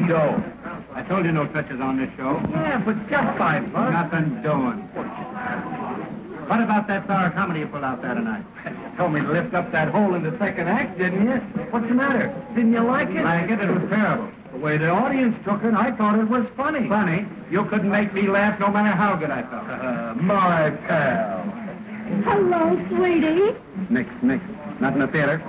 dough. I told you no touches on this show. Yeah, but just $5. Nothing doing. What about that sour comedy you pulled out there tonight? You told me to lift up that hole in the second act, didn't you? What's the matter? Didn't you like it? Like it? It was terrible. The way the audience took it, I thought it was funny. Funny? You couldn't make me laugh no matter how good I felt. My pal. Hello, sweetie. Nix. Not in the theater.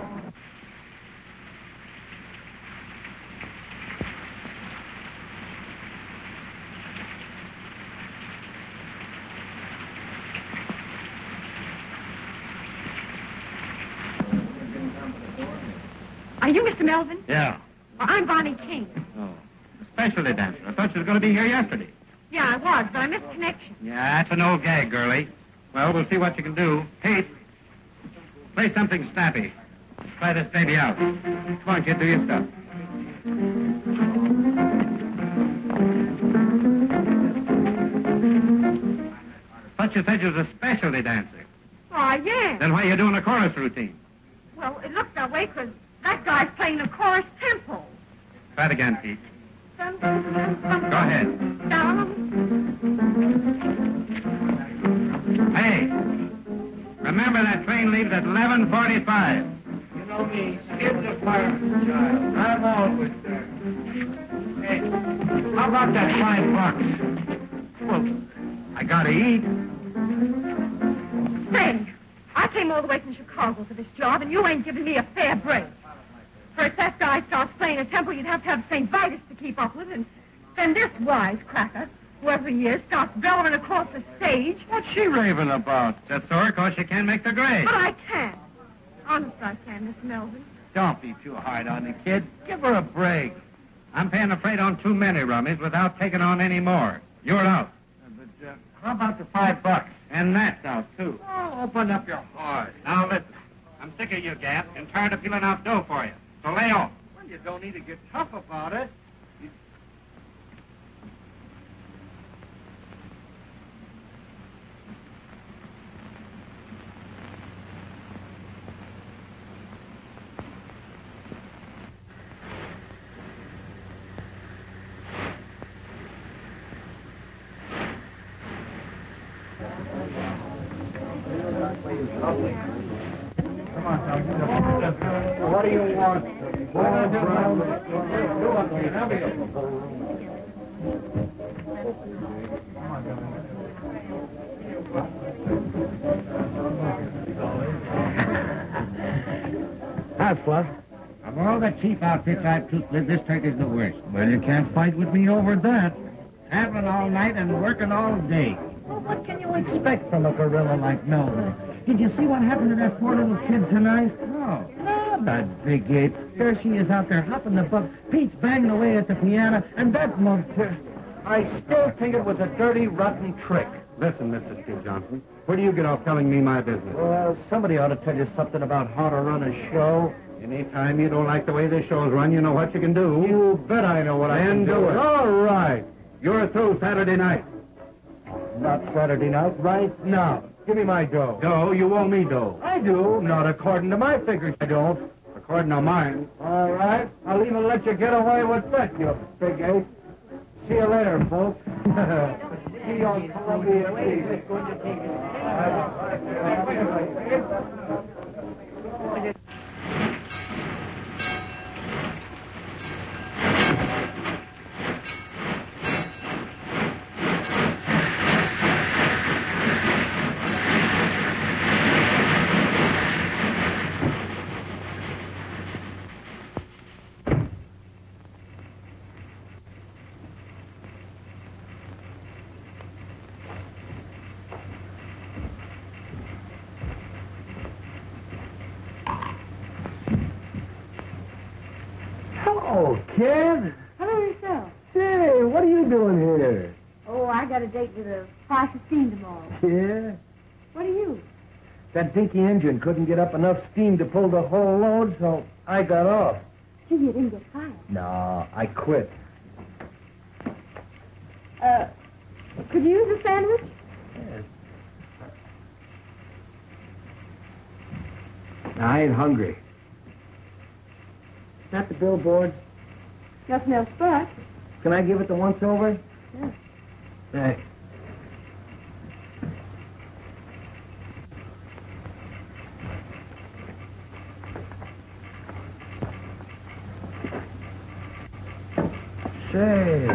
Are you Mr. Melvin? Yeah. Well, I'm Bonny King. Oh. A specialty dancer. I thought you was going to be here yesterday. Yeah, I was, but I missed connection. Yeah, that's an old gag, girlie. Well, we'll see what you can do. Kate, play something snappy. Try this baby out. Come on, kid, do your stuff. Thought you said you was a specialty dancer. Oh, yeah. Then why are you doing a chorus routine? Well, it looks that way because that guy's playing the chorus tempo. Try it again, Pete. Dun, dun, dun, dun, Go ahead. Down. Hey, remember that train leaves at 11:45. You know me, skids a fireman's child. I'm always there. Hey, how about that $5? Well, I gotta eat. Say, I came all the way from Chicago for this job, and you ain't giving me a fair break. First, that guy starts playing a tempo you'd have to have St. Vitus to keep up with, and then this wisecracker, whoever he is, starts bellowing across the stage. What's she raving about? Just sore because she can't make the grade. But I can. Honest, I can, Mr. Melvin. Don't be too hard on the kid. Give her a break. I'm paying the freight on too many rummies without taking on any more. You're out. But how about the $5? And that's out, too. Oh, open up your heart. Now, listen. I'm sick of you, Gap, and tired of feeling out dough for you. So lay off. Well, you don't need to get tough about it. Come on, Tom. What do you want? How's Fluff? Of all the cheap outfits I've took with, this trick is the worst. Well, you can't fight with me over that. Traveling all night and working all day. Well, what can you expect from a gorilla like Melvin? Did you see what happened to that poor little kid tonight? No. No, that big ape. There she is out there hopping the buck. Pete's banging away at the piano, and that monster. I still think it was a dirty, rotten trick. Listen, Mr. Steve Johnson, where do you get off telling me my business? Well, somebody ought to tell you something about how to run a show. Anytime you don't like the way this show's run, you know what you can do. You bet I know what I can do. All right. You're through Saturday night. Not Saturday night, right now. Give me my dough. Dough? You owe me dough. I do. Not according to my figures, I don't. According to mine. All right. I'll even let you get away with that, you big ape. See you later, folks. See you on Columbia Eve. Hello, kid. Hello yourself. Say, what are you doing here? Oh, I got a date with a Fox of Steam tomorrow. Yeah? What are you? That dinky engine couldn't get up enough steam to pull the whole load, so I got off. Gee, you didn't get fired. No, I quit. Could you use a sandwich? Yes. I ain't hungry. Is that the billboard? Nothing else but. Can I give it the once-over? Yeah. Thanks. Say.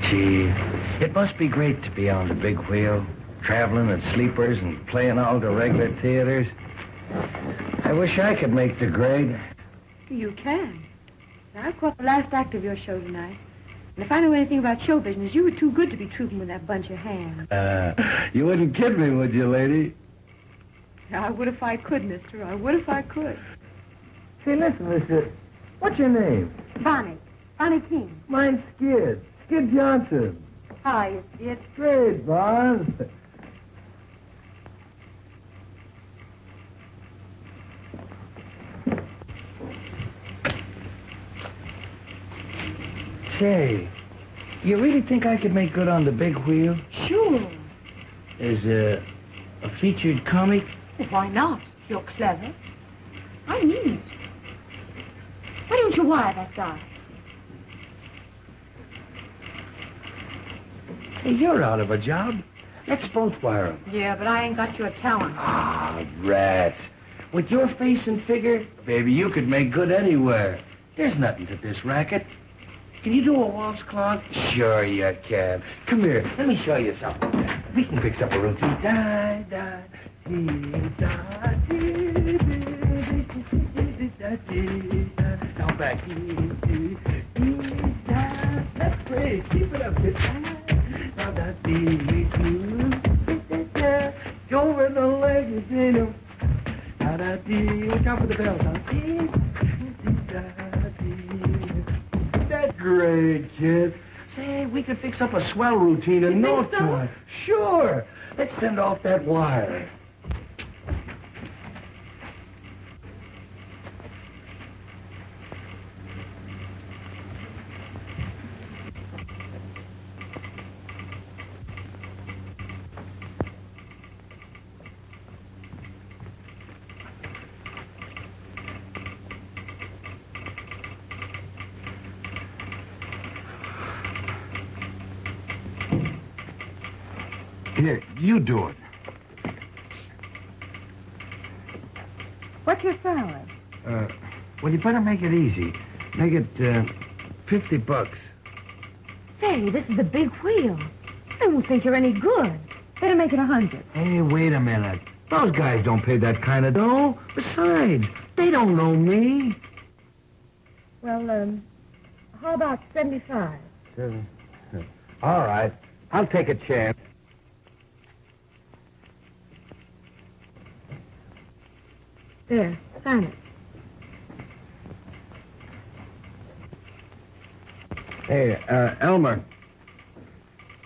Gee, it must be great to be on the big wheel, traveling at sleepers and playing all the regular theaters. I wish I could make the grade. You can. I caught the last act of your show tonight. And if I knew anything about show business, you were too good to be trooping with that bunch of hands. You wouldn't kid me, would you, lady? I would if I could, mister. I would if I could. Say, listen, mister. What's your name? Bonnie. Bonny King. Mine's Skid. Skid Johnson. Hi, you see it. Great, Bon. Say, you really think I could make good on the big wheel? Sure. As a featured comic? Well, why not? You're clever. I mean it. Why don't you wire that guy? Hey, you're out of a job. Let's both wire him. Yeah, but I ain't got your talent. Ah, rats. With your face and figure, baby, you could make good anywhere. There's nothing to this racket. Can you do a waltz clock? Sure you can. Come here, let me show you something. We can fix up a routine. Da, da, dee, da, dee, dee, dee, da, dee, da. Now back. Dee, dee, dee, da. That's great. Keep it up. Now da, dee, dee, dee, da. Go over the legs, you know. Da, da, dee. Watch out for the bells. Dee, dee, da, dee. That's great, kid. Say, we could fix up a swell routine in no time. Sure. Let's send off that wire. Here, you do it. What's your salary? Well, you better make it easy. Make it, $50. Say, this is a big wheel. I don't think you're any good. Better make it 100. Hey, wait a minute. Those guys don't pay that kind of dough. Besides, they don't know me. Well, how about 75? All right. I'll take a chance. There, sign it. Hey, Elmer.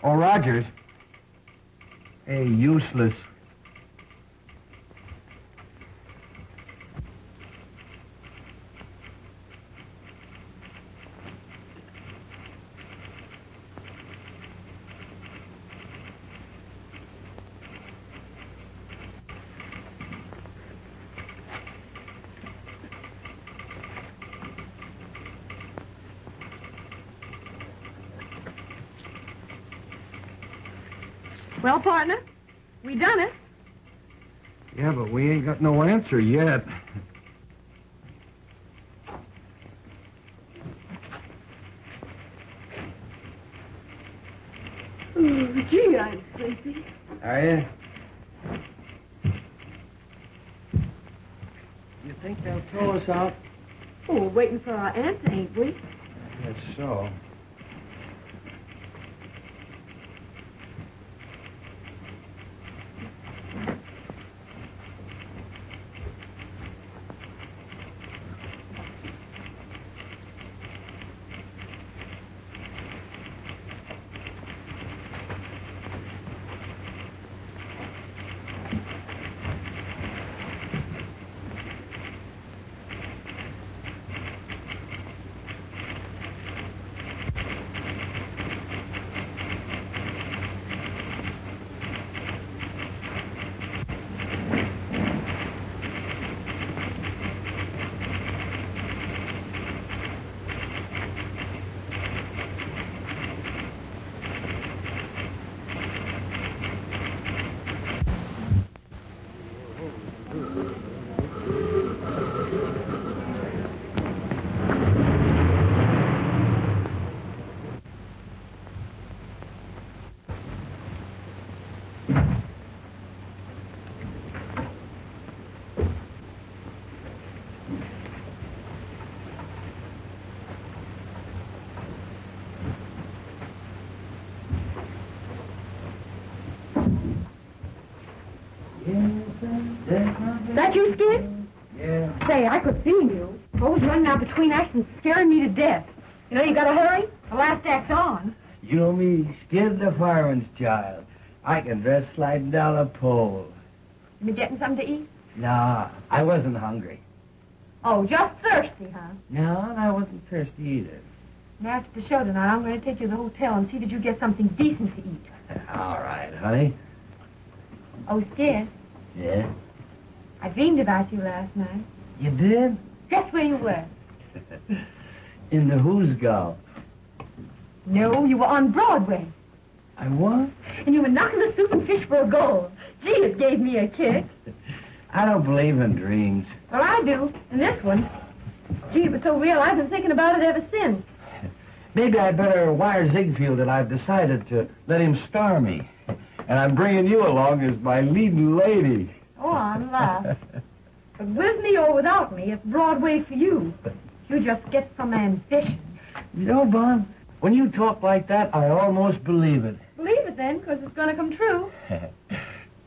Or Rogers. Hey, useless. Well, partner, we done it. Yeah, but we ain't got no answer yet. Oh, gee, I'm sleepy. Are you? You think they'll throw us out? Oh, we're waiting for our answer, ain't we? That's so. that you, Skid? Yeah. Say, I could see you. Always running out between acts and scaring me to death. You know, you gotta hurry. The last act's on. You know me, Skid the fireman's child. I can dress sliding down a pole. You been getting something to eat? Nah, I wasn't hungry. Oh, just thirsty, huh? No, and I wasn't thirsty either. And after the show tonight, I'm going to take you to the hotel and see that you get something decent to eat. All right, honey. Oh, Skid, Yeah? I dreamed about you last night. You did? Guess where you were? In the Who's Golf. No, you were on Broadway. I what? And you were knocking the soup and fish for a goal. Gee, it gave me a kick. I don't believe in dreams. Well, I do. And this one. Gee, it was so real, I've been thinking about it ever since. Maybe I'd better wire Ziegfeld that I've decided to let him star me. And I'm bringing you along as my leading lady. Oh, I'm laughed. But with me or without me, it's Broadway for you. You just get some ambition. You know, Bon, when you talk like that, I almost believe it. Believe it then, because it's going to come true.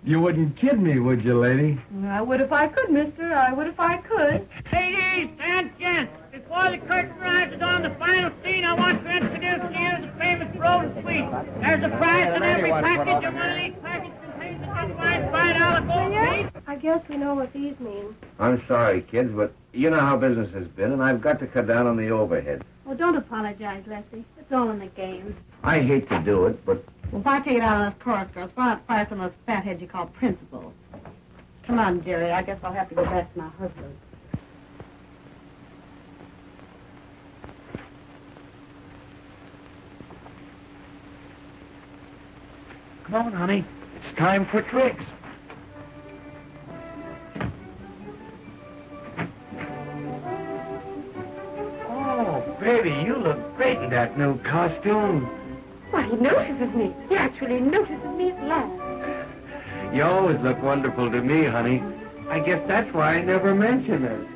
You wouldn't kid me, would you, lady? I would if I could, mister. I would if I could. Ladies and gents, before the curtain rises on the final scene, I want to introduce to you the famous Road Suite. There's a prize in every package, and one of these packages contains a genuine $5 gold piece. I guess we know what these mean. I'm sorry, kids, but you know how business has been, and I've got to cut down on the overhead. Well, don't apologize, Leslie. It's all in the game. I hate to do it, but Well, if I take it out of those chorus girls, why not fire some of those fatheads you call principals? Come on, Jerry. I guess I'll have to go back to my husband. Come on, honey. It's time for tricks. Oh, baby, you look great in that new costume. Why, he notices me. He actually notices me at last. You always look wonderful to me, honey. I guess that's why I never mention it.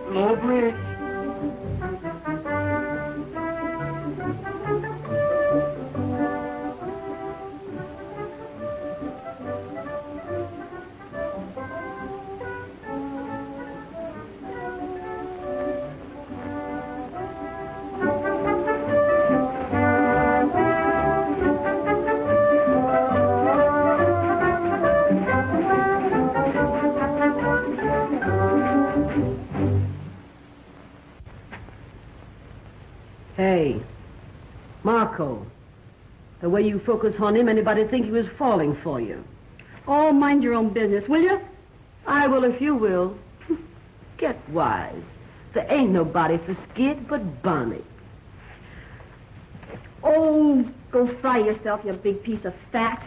Low bridge. Hey, Marco, the way you focus on him, anybody think he was falling for you? Oh, mind your own business, will you? I will if you will. Get wise. There ain't nobody for Skid but Bonny. Oh, go fry yourself, you big piece of fat.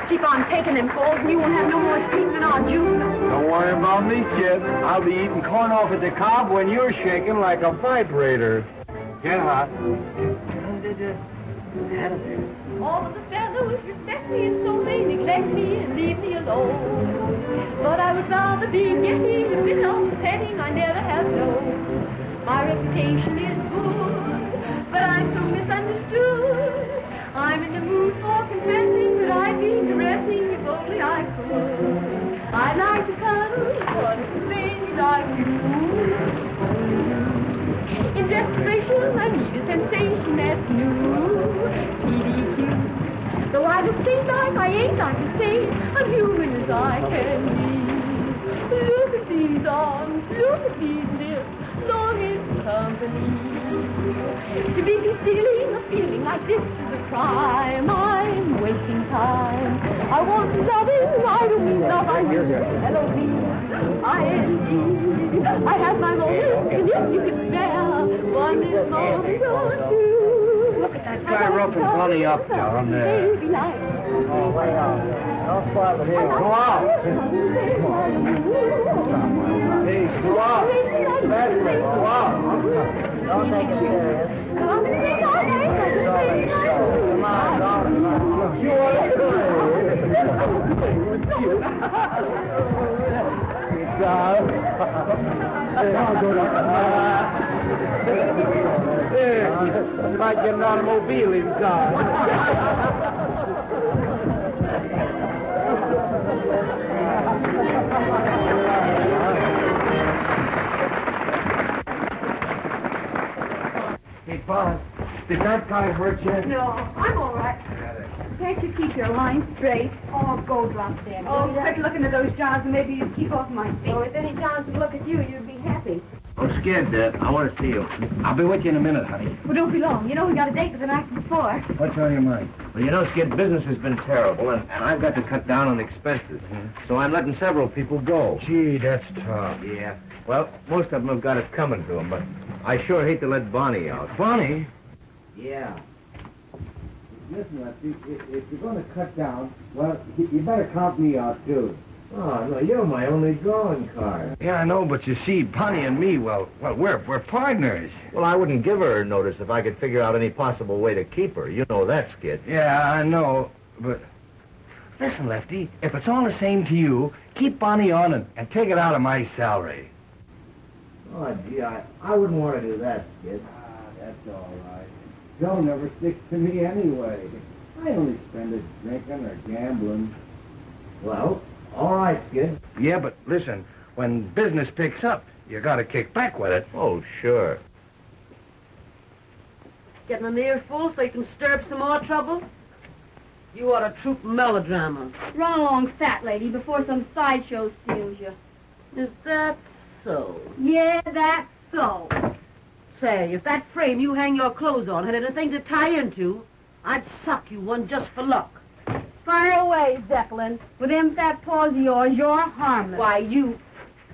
Keep on taking them calls, and you won't have no more sleep than our juice. Don't worry about me, kid. I'll be eating corn off at the cob when you're shaking like a vibrator. Get hot. All of the fellows respect me, and so they neglect me and leave me alone. But I would rather be getting a bit of petting I never have known. My reputation is good, but I'm so misunderstood. I'm in the mood for confessing that I'd be caressing if only I could. I'd like to cuddle, but it's a thing like you. In desperation, I need a sensation that's new. PDQ. Though I look things like I ain't, I can say I'm human as I can be. Look at these arms, look at these lips, longing company. To be concealing a feeling like this is a crime. I'm wasting time. I want loving, I don't mean love, I mean L-O-V-I-N-D. I have my moments, and if you could spare one little moment or two. Look at that guy roughing Bonnie up down there. Oh, way out. Don't bother him. Go out. Hey, go out. That's right. Go out. Don't take it serious. Come on, darling. You want to There. Might get an automobile inside. Hey, Bob, did that guy hurt you? No, I'm all right. Can't you keep your line straight? Oh, go drop dead. Oh, quit looking at those jobs and maybe you'd keep off my feet. Oh, if any Johns would look at you, you'd be happy. I'm scared, Dad. I want to see you. I'll be with you in a minute, honey. Well, don't be long. You know we got a date with the night before. What's on your mind? Well, you know, Skid, business has been terrible, and I've got to cut down on expenses. So I'm letting several people go. Gee, that's tough. Yeah. Well, most of them have got it coming to them, but I sure hate to let Bonnie out. Bonnie? Yeah. Listen, Lefty, if you're going to cut down, well, you better count me out, too. Oh, no, you're my only drawing card. Yeah, I know, but you see, Bonnie and me, well, we're partners. Well, I wouldn't give her a notice if I could figure out any possible way to keep her. You know that, Skid. Yeah, I know, but... Listen, Lefty, if it's all the same to you, keep Bonnie on and take it out of my salary. Oh, gee, I wouldn't want to do that, Skid. That's all right. Joe never sticks to me anyway. I only spend it drinking or gambling. Well, all right, Skid. Yeah, but listen, when business picks up, you gotta kick back with it. Oh, sure. Getting an earful so you can stir up some more trouble? You ought to troupe melodrama. Run along, fat lady, before some sideshow steals you. Is that so? Yeah, that's so. Say, if that frame you hang your clothes on had anything to tie into, I'd suck you one just for luck. Fire away, Zeppelin. With them fat paws of yours, you're harmless. Why, you...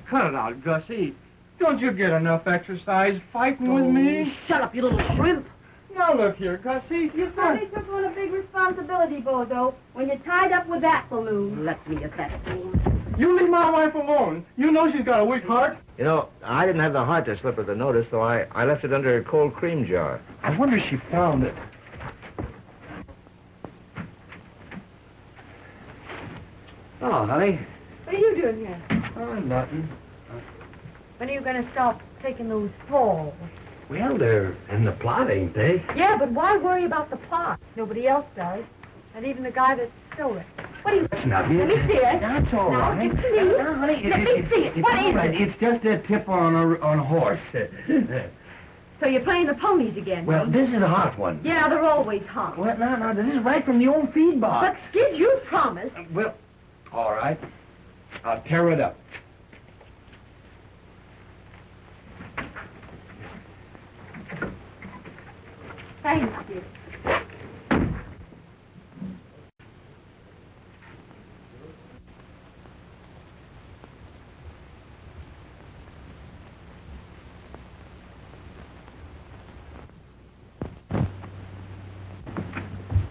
Cut it out, Gussie. Don't you get enough exercise fighting with me? Shut up, you little shrimp. Now look here, Gussie, you've got... Somebody took on a big responsibility, Bozo, when you're tied up with that balloon. Let me at that fool. You leave my wife alone. You know she's got a weak heart. You know, I didn't have the heart to slip her the notice, so I left it under a cold cream jar. I wonder if she found it. Oh, honey. What are you doing here? Oh, nothing. When are you going to stop taking those falls? Well, they're in the plot, ain't they? Yeah, but why worry about the plot? Nobody else does. Not even the guy that stole it. What do you... That's not it. Let me see it. That's all No, right. it's me. No, honey, Let me see it. It's What all is right. it? It's just a tip on a horse. So you're playing the ponies again? Well, this is a hot one. Yeah, they're always hot. Well, no, this is right from the old feed box. But, Skid, you promised. Well, all right. I'll tear it up. Thanks, Skid.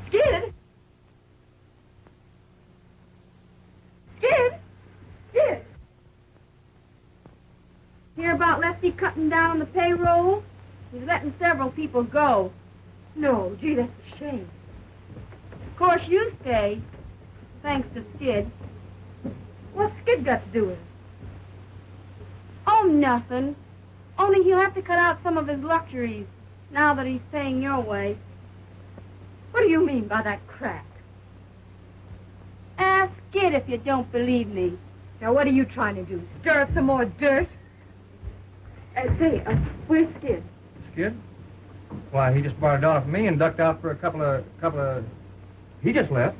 Skid? Skid? Skid? Hear about Lefty cutting down on the payroll? He's letting several people go. No, gee, that's a shame. Of course, you stay, thanks to Skid. What's Skid got to do with it? Oh, nothing. Only he'll have to cut out some of his luxuries now that he's paying your way. What do you mean by that crack? Ask Skid if you don't believe me. Now, what are you trying to do? Stir up some more dirt? Where's Skid? Skid? Why, he just borrowed off me and ducked out for a couple of... He just left.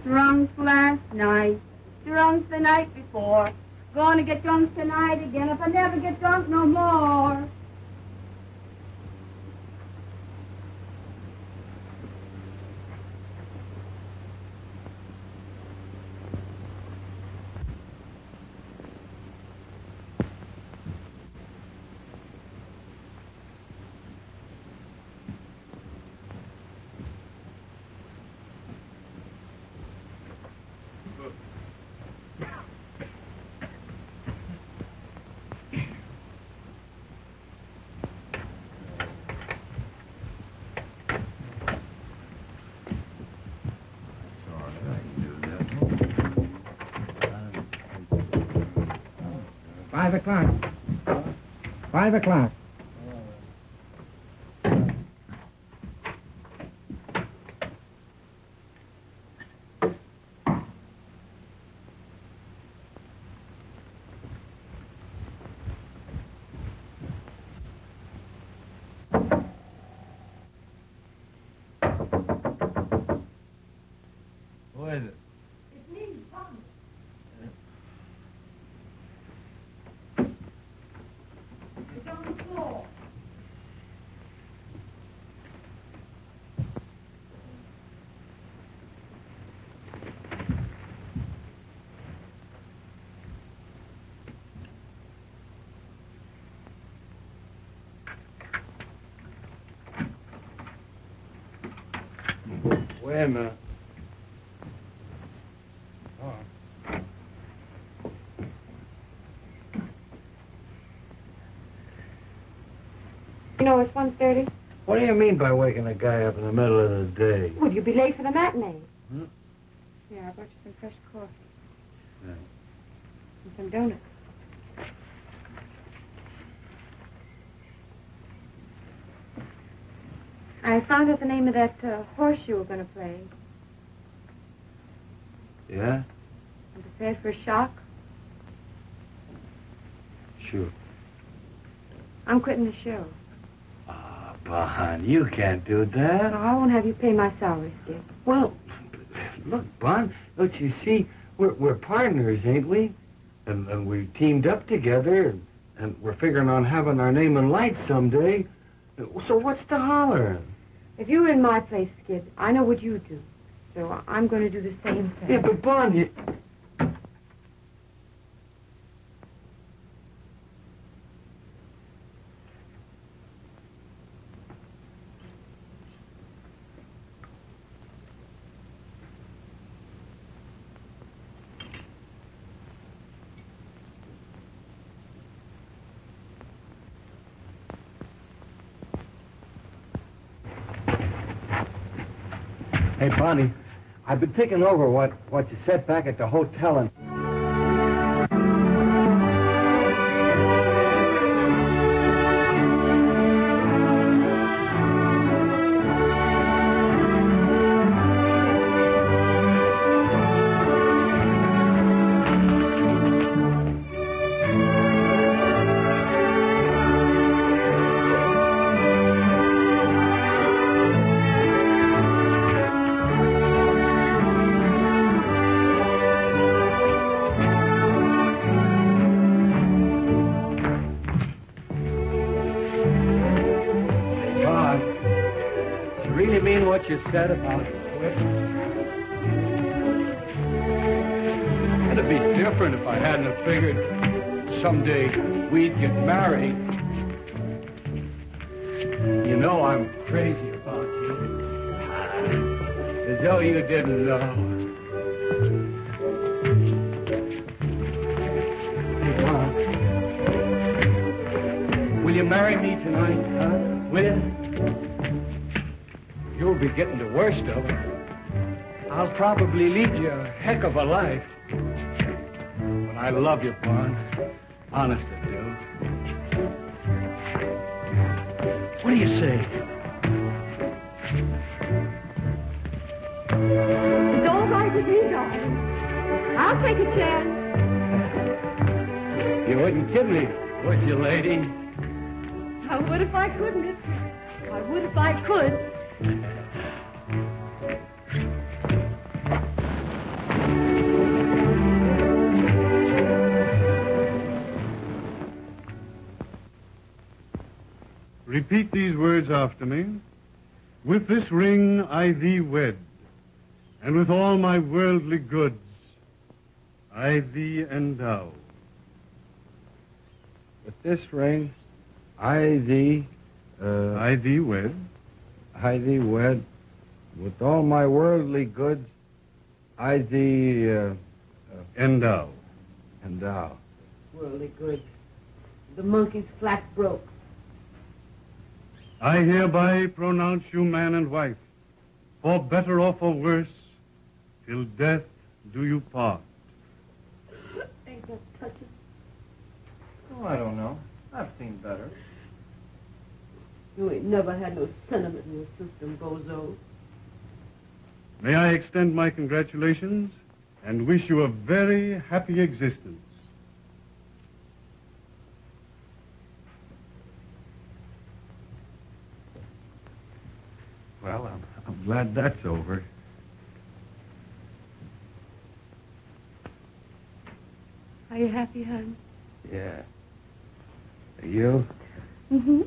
Drunk last night. Drunk the night before. Gonna get drunk tonight again if I never get drunk no more. $5. 5 o'clock. Who is it? It's me, Tom. It's on the floor. Wait a minute. Oh. You know, it's 1:30. What do you mean by waking a guy up in the middle of the day? Would you be late for the matinee? Hmm? Yeah, I brought you some fresh coffee. Yeah. And some donuts. I found out the name of that horse you were going to play. Yeah? I'm prepared for a shock. Sure. I'm quitting the show. Ah, Bon, you can't do that. I won't have you pay my salary, Skip. Well, look, Bon, don't you see, we're partners, ain't we? And we teamed up together, and we're figuring on having our name in lights someday. So what's the holler? If you were in my place, Skid, I know what you'd do. So I'm going to do the same thing. Yeah, but Bon, you... Hey, Bonnie, I've been thinking over what you said back at the hotel, and... you said about quit. It'd be different if I hadn't have figured someday we'd get married. You know I'm crazy about you. As though you didn't know. Hey, Mom. Will you marry me tonight, huh? Will you? You'll be getting the worst of it. I'll probably lead you a heck of a life. But I love you, Vaughn. Honest I do. What do you say? It's all right with me, darling. I'll take a chance. You wouldn't kid me, would you, lady? I would if I couldn't. I would if I could. Repeat these words after me. With this ring I thee wed, and with all my worldly goods I thee endow. With this ring, I thee wed. I thee wed. With all my worldly goods, I thee endow. Endow. Worldly good. The monkey's flat broke. I hereby pronounce you man and wife, for better or for worse, till death do you part. Ain't that touching? Oh, I don't know. I've seen better. You ain't never had no sentiment in your system, bozo. May I extend my congratulations and wish you a very happy existence. Well, I'm glad that's over. Are you happy, hon? Yeah. Are you? Mm-hmm.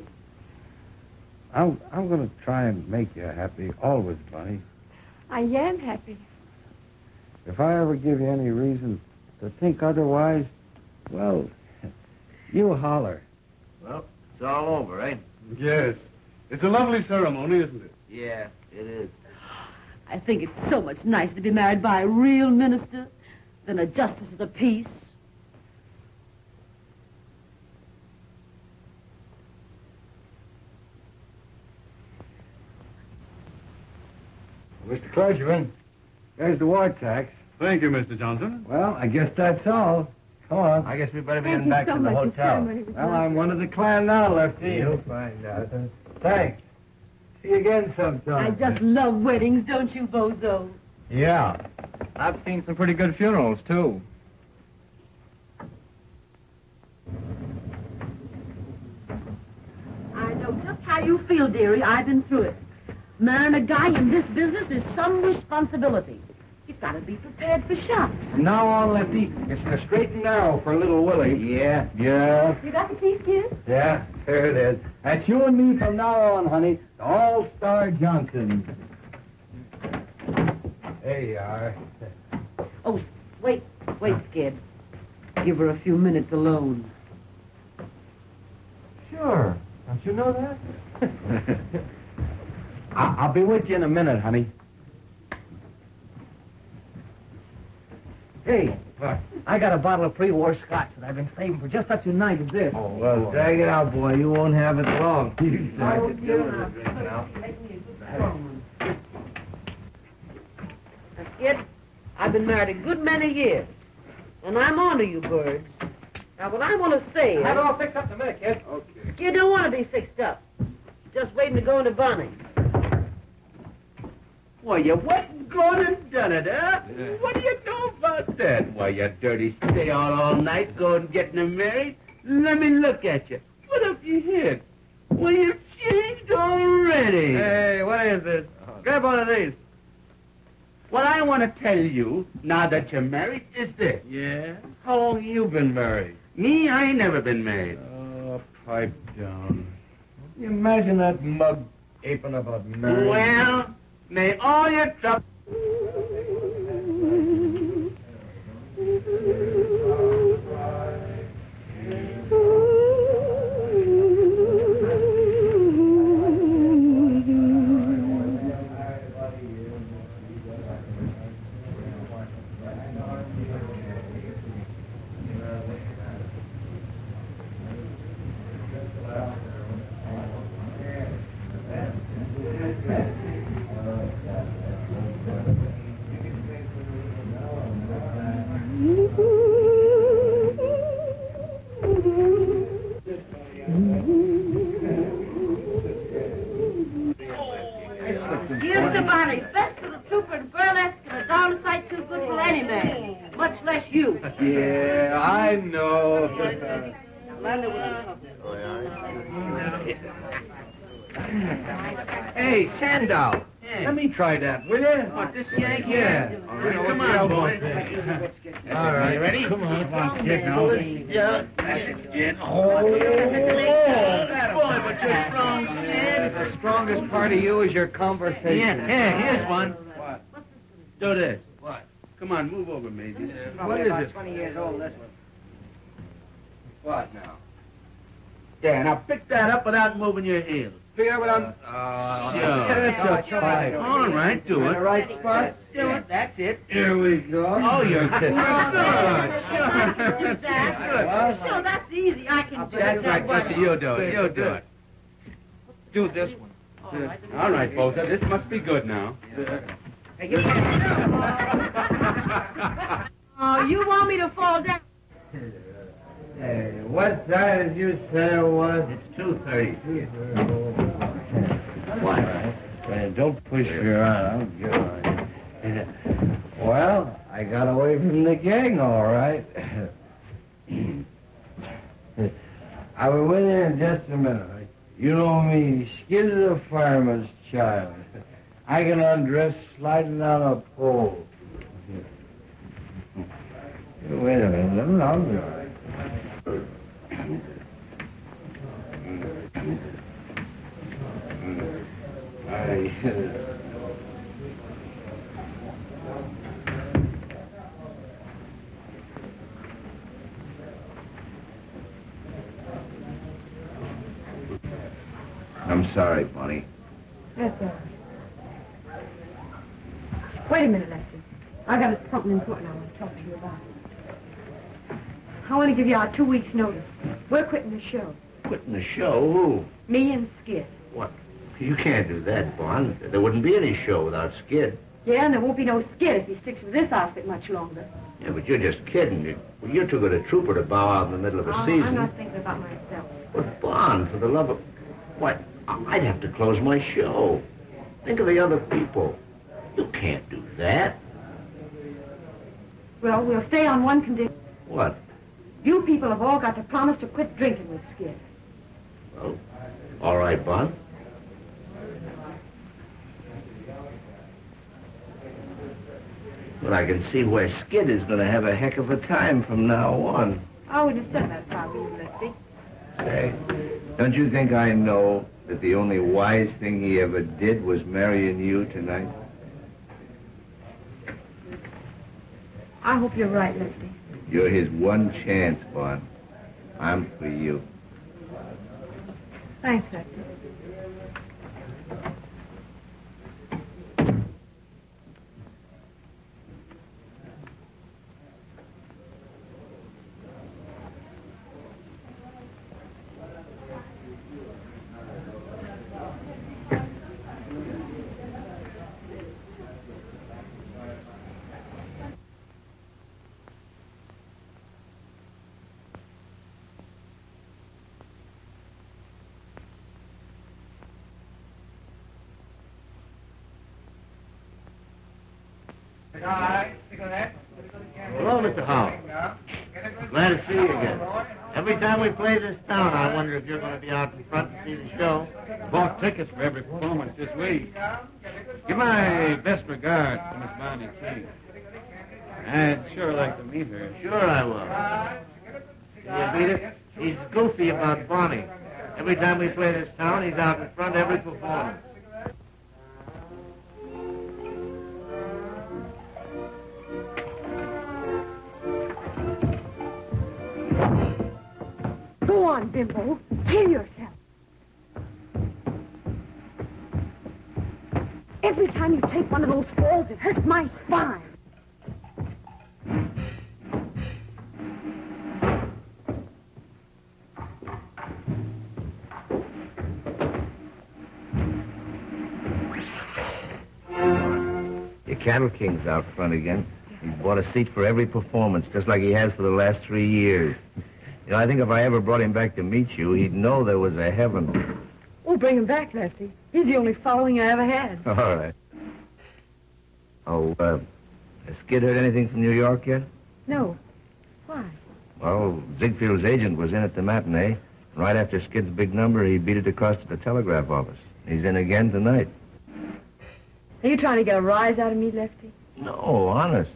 I'm going to try and make you happy always, Bonnie. I am happy. If I ever give you any reason to think otherwise, well, you holler. Well, it's all over, eh? Yes. It's a lovely ceremony, isn't it? Yeah, it is. I think it's so much nicer to be married by a real minister than a justice of the peace. Mr. Clergyman, there's the war tax. Thank you, Mr. Johnson. Well, I guess that's all. Come on. I guess we better be Thank getting you back so to the much. hotel. Well, I'm one of the clan now, Lefty. You'll find out. Thanks. See you again sometime. I just love weddings, don't you, bozo? Yeah. I've seen some pretty good funerals, too. I know just how you feel, dearie. I've been through it. Marrying a guy in this business is some responsibility. You've got to be prepared for shocks. From now on, Lefty, it's the straight and narrow for little Willie. Yeah. Yeah. You got the keys, kid? Yeah, there it is. That's you and me from now on, honey. The All-Star Johnson. There you are. Oh, wait, Skid. Give her a few minutes alone. Sure. Don't you know that? I'll be with you in a minute, honey. Hey, I got a bottle of pre-war scotch that I've been saving for just such a night as this. Oh, well, drag it out, boy. You won't have it long. kid. I've been married a good many years. And I'm on to you birds. Now, what I want to say is... Have it all fixed up in a minute, kid. Okay. Skid don't want to be fixed up. Just waiting to go into Bonny. Why, you went and gone and done it, huh? What do you know about that? Why, you dirty stay out all night going and getting them married? Let me look at you. What have you hid? Well, you've changed already. Hey, what is this? Grab one of these. What I want to tell you, now that you're married, is this. Yeah? How long you been married? Me, I ain't never been married. Oh, pipe down. You imagine that mug aping about marriage. Well, may all your trouble... Here's the Bonny, best of the trooper and burlesque, and a darn sight too good for any man, much less you. Yeah, I know. Amanda was Hey, Sandow, let me try that, will you? What, this yank? Yeah. All right, come on, boy. All right. You ready? Come on, kid, now. Yeah. Skid. Oh, boy, but you're strong, Skid. The strongest part of you is your conversation. Yeah, here's one. What? Do this. What? Come on, move over, Maisie. What is it? 20 years old, this one. What now? There, now pick that up without moving your heels. Pick up without... Sure. That's a pipe. All right, do In it. the right spot? Do it. That's it. Here we go. Oh, you're good. Sure, that's easy. I can do That's it. right. Listen, you do it. You do it. Do this one. All right, Bosa. This must be good now. Oh, you want me to fall down? Hey, what time did you say it was? It's 2:30. What? Man, don't push me around. I'll get on you. Well, I got away from the gang, all right. I'll be with you in just a minute. You know me, Skid is a fireman's child. I can undress sliding on a pole. Wait a minute, I'll be all right. I'm sorry, Bonnie. That's all right. Wait a minute, Lefty. I got something important I want to talk to you about. I want to give you our 2 weeks' notice. We're quitting the show. Quitting the show? Who? Me and Skid. What? You can't do that, Bon. There wouldn't be any show without Skid. Yeah, and there won't be no Skid if he sticks with this outfit much longer. Yeah, but you're just kidding. You're too good a trooper to bow out in the middle of a season. I'm not thinking about myself. But, Bon, for the love of... What? I'd have to close my show. Think of the other people. You can't do that. Well, we'll stay on one condition. What? You people have all got to promise to quit drinking with Skid. Well, all right, Bon. Well, I can see where Skid is going to have a heck of a time from now on. I would have said that if I were you, Lefty. Say, don't you think I know that the only wise thing he ever did was marrying you tonight? I hope you're right, Lefty. You're his one chance, Bon. I'm for you. Thanks, Lefty. Hello, Mr. Howell. Glad to see you again. Every time we play this town, I wonder if you're going to be out in front to see the show. Bought tickets for every performance this week. Give my best regards to Miss Bonny King. I'd sure like to meet her. Sure I will. You beat it? He's goofy about Bonnie. Every time we play this town, he's out in front every performance. Go on, Bimbo. Kill yourself. Every time you take one of those falls, it hurts my spine. Your Cattle King's out front again. He's bought a seat for every performance, just like he has for the last 3 years. You know, I think if I ever brought him back to meet you, he'd know there was a heaven. Oh, bring him back, Lefty. He's the only following I ever had. All right. Oh, has Skid heard anything from New York yet? No. Why? Well, Ziegfield's agent was in at the matinee. Right after Skid's big number, he beat it across to the telegraph office. He's in again tonight. Are you trying to get a rise out of me, Lefty? No, honest.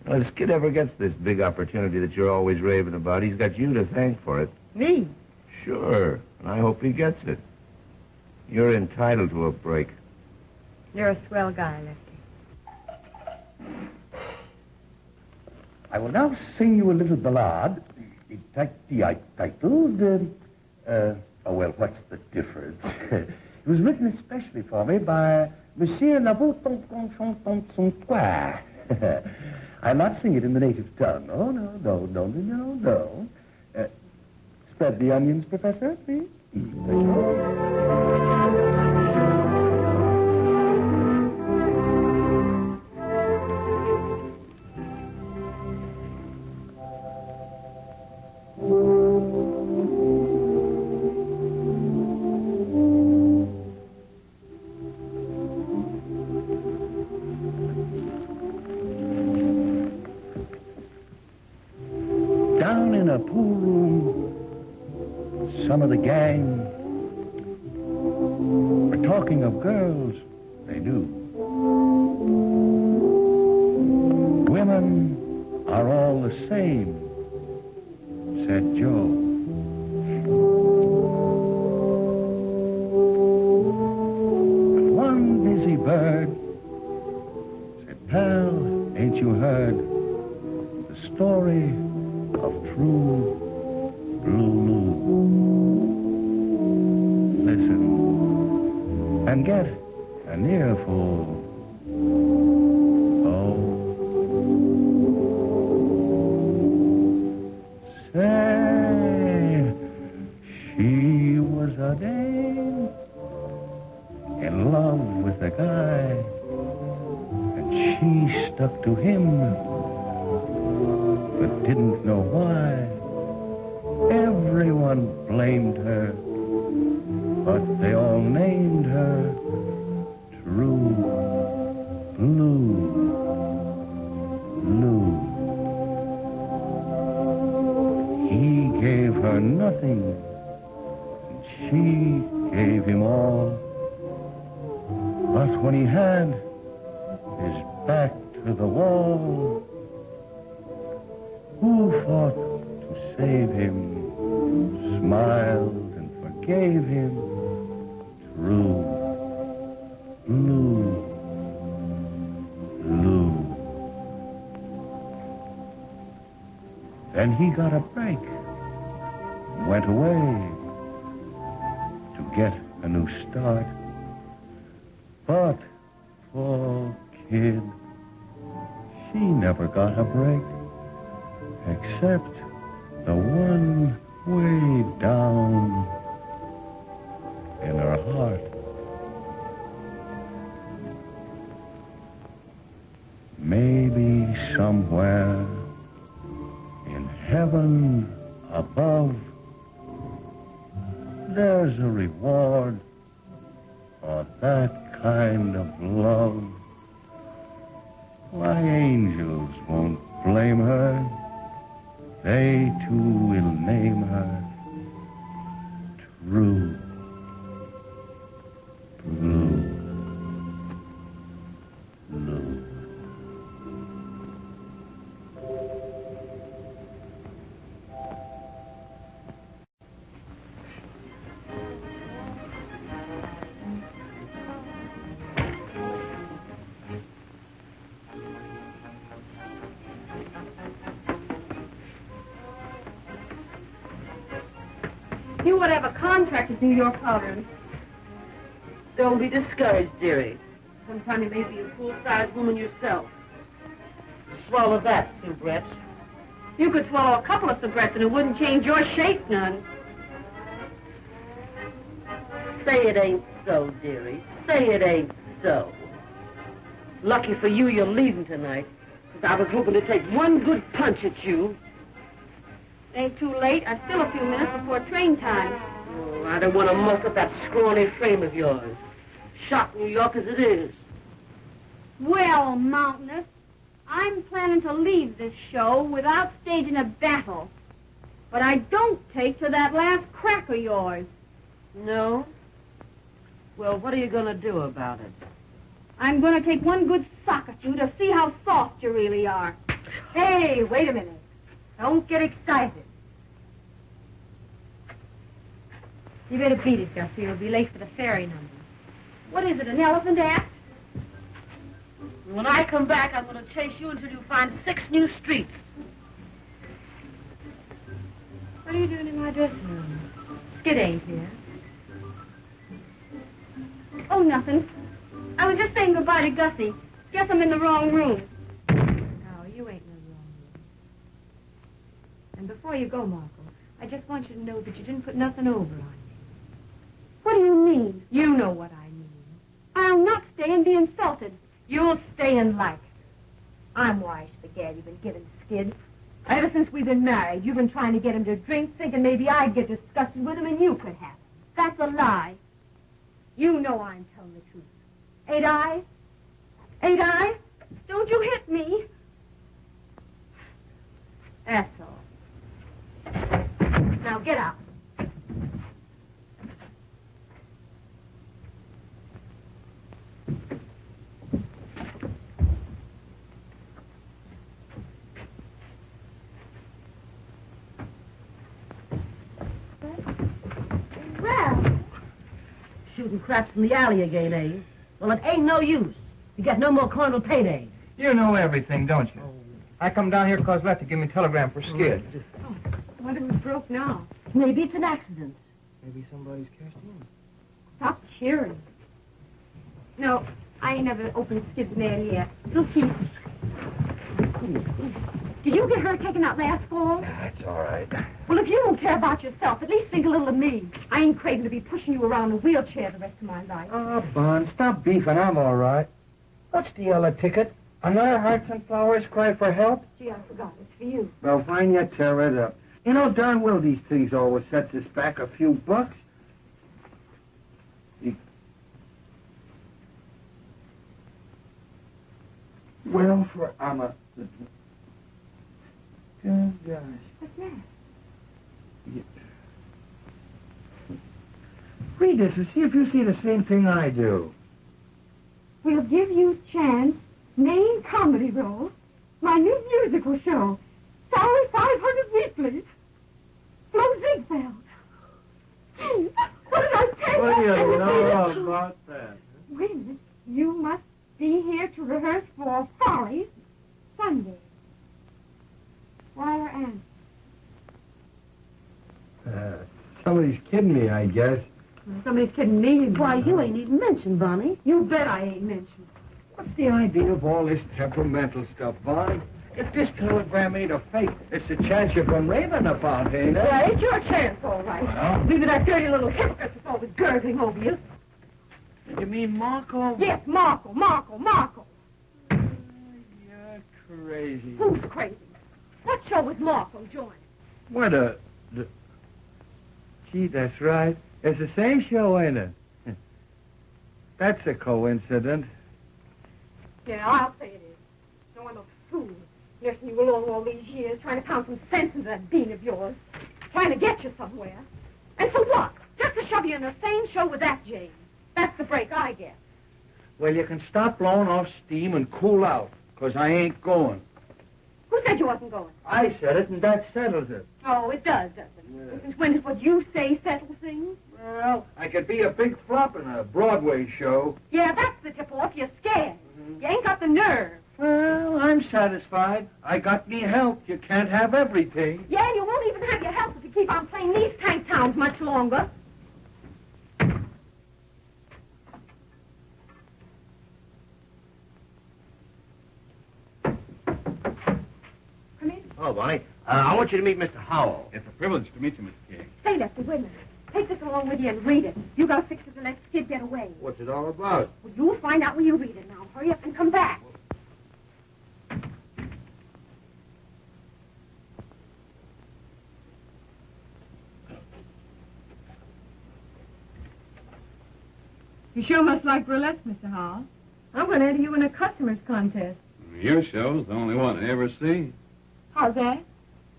You know, if Skid ever gets this big opportunity that you're always raving about, he's got you to thank for it. Me? Sure, and I hope he gets it. You're entitled to a break. You're a swell guy, Lefty. I will now sing you a little ballad, titled, well, what's the difference? It was written especially for me by Monsieur Navot-Ton-Ton-Ton-Ton-Ton-Toi. I'll not sing it in the native tongue. Oh, no. Spread the onions, Professor, please. Down in a pool room, some of the gang were talking of girls they knew. Women are all the same, said Joe. But one busy bird said, pal, ain't you heard the story of true blue? Listen and get an earful. Oh, say, she was a dame in love with a guy, and she stuck to him, but didn't know why. Everyone blamed her, but they all named her True Blue. He gave her nothing, and she gave him all. But when he had his back to the wall, who fought to save him, smiled and forgave him? True Blue. Then he got a break, went away to get a new start. But poor kid, she never got a break, except the one way down in her heart. Maybe somewhere in heaven above, there's a reward for that kind of love. Why, angels won't blame her. They too will name her True Blue. Blue. You would have a contract with New York Powder. Don't be discouraged, dearie. Sometime you may be a full-sized woman yourself. Swallow that, soubrette. You could swallow a couple of soubrettes and it wouldn't change your shape none. Say it ain't so, dearie. Say it ain't so. Lucky for you, you're leaving tonight. Because I was hoping to take one good punch at you. Ain't too late. I still a few minutes before train time. Oh, I don't want to muss up that scrawny frame of yours. Shock New York as it is. Well, Mountainous, I'm planning to leave this show without staging a battle. But I don't take to that last crack of yours. No? Well, what are you going to do about it? I'm going to take one good sock at you to see how soft you really are. Hey, wait a minute. Don't get excited. You better beat it, Gussie. You'll be late for the ferry number. What is it, an elephant act? When I come back, I'm going to chase you until you find 6 new streets. What are you doing in my dressing room? Skid ain't here. Oh, nothing. I was just saying goodbye to Gussie. Guess I'm in the wrong room. No, you ain't in the wrong room. And before you go, Marco, I just want you to know that you didn't put nothing over on me. What do you mean? You know what I mean. I'll not stay and be insulted. You'll stay and like it. I'm wise for Gad you've been giving Skid. Ever since we've been married, you've been trying to get him to drink, thinking maybe I'd get disgusted with him and you could have him. That's a lie. You know I'm telling the truth. Ain't I? Ain't I? Don't you hit me. That's all. Now get out. Well, shooting craps in the alley again, eh? Well, it ain't no use. You get no more corn will payday. You know everything, don't you? I come down here because Lefty gave me a telegram for Skid. Oh, what if it broke now? Maybe it's an accident. Maybe somebody's cashed in. Stop cheering. No, I ain't never opened Skid's mail yet. You'll see. Did you get her taken out last fall? That's all right. Well, if you don't care about yourself, at least think a little of me. I ain't craving to be pushing you around in a wheelchair the rest of my life. Oh, Bon, stop beefing. I'm all right. What's the yellow ticket? Another Hearts and Flowers cry for help? Gee, I forgot. It's for you. Well, fine, you tear it up. You know darn well these things always sets us back a few bucks. Well, for I'm a... Good gosh. What's that? Read this and see if you see the same thing I do. We'll give you chance, main comedy role, my new musical show, salary 500 weekly, Flo Ziegfeld. Gee, what did I tell you? What do you know about that? Wait a minute. You must be here to rehearse for Follies Sunday. Wire Ann. Somebody's kidding me, I guess. Somebody's kidding me. Why, you ain't even mentioned, Bonnie. You bet I ain't mentioned. What's the idea of all this temperamental stuff, Bonnie? If this telegram ain't a fake, it's a chance you've been raving about, ain't it? Yeah, it's your chance, all right. Well? Leave it that dirty little hypocrite that's always gurgling over you. You mean Marco? Yes, Marco. You're crazy. Who's crazy? What show was Marco joining? What a... Gee, that's right. It's the same show, ain't it? That's a coincidence. Yeah, I'll say it is. Nursing you along all these years, trying to pound some sense into that bean of yours. Trying to get you somewhere. And for what? Just to shove you in the same show with that Jane. That's the break I get. Well, you can stop blowing off steam and cool out, 'cause I ain't going. Who said you wasn't going? I said it, and that settles it. Oh, it does, doesn't it? Yeah. Since when does what you say settle things? Well, I could be a big flop in a Broadway show. Yeah, that's the tip-off. You're scared. You ain't got the nerve. Well, I'm satisfied. I got me health. You can't have everything. Yeah, and you won't even have your health if you keep on playing these tank towns much longer. Come in. Oh, Bonnie, I want you to meet Mr. Howell. It's a privilege to meet you, Mr. King. Say, Lefty, wait a minute. Take this along with you and read it. You gotta fix it to let Skid get away. What's it all about? Well, you'll find out when you read it now. Hurry up and come back. You sure must like burlesque, Mr. Hall. I'm going to enter you in a customers contest. Your show's the only one I ever see. How's that?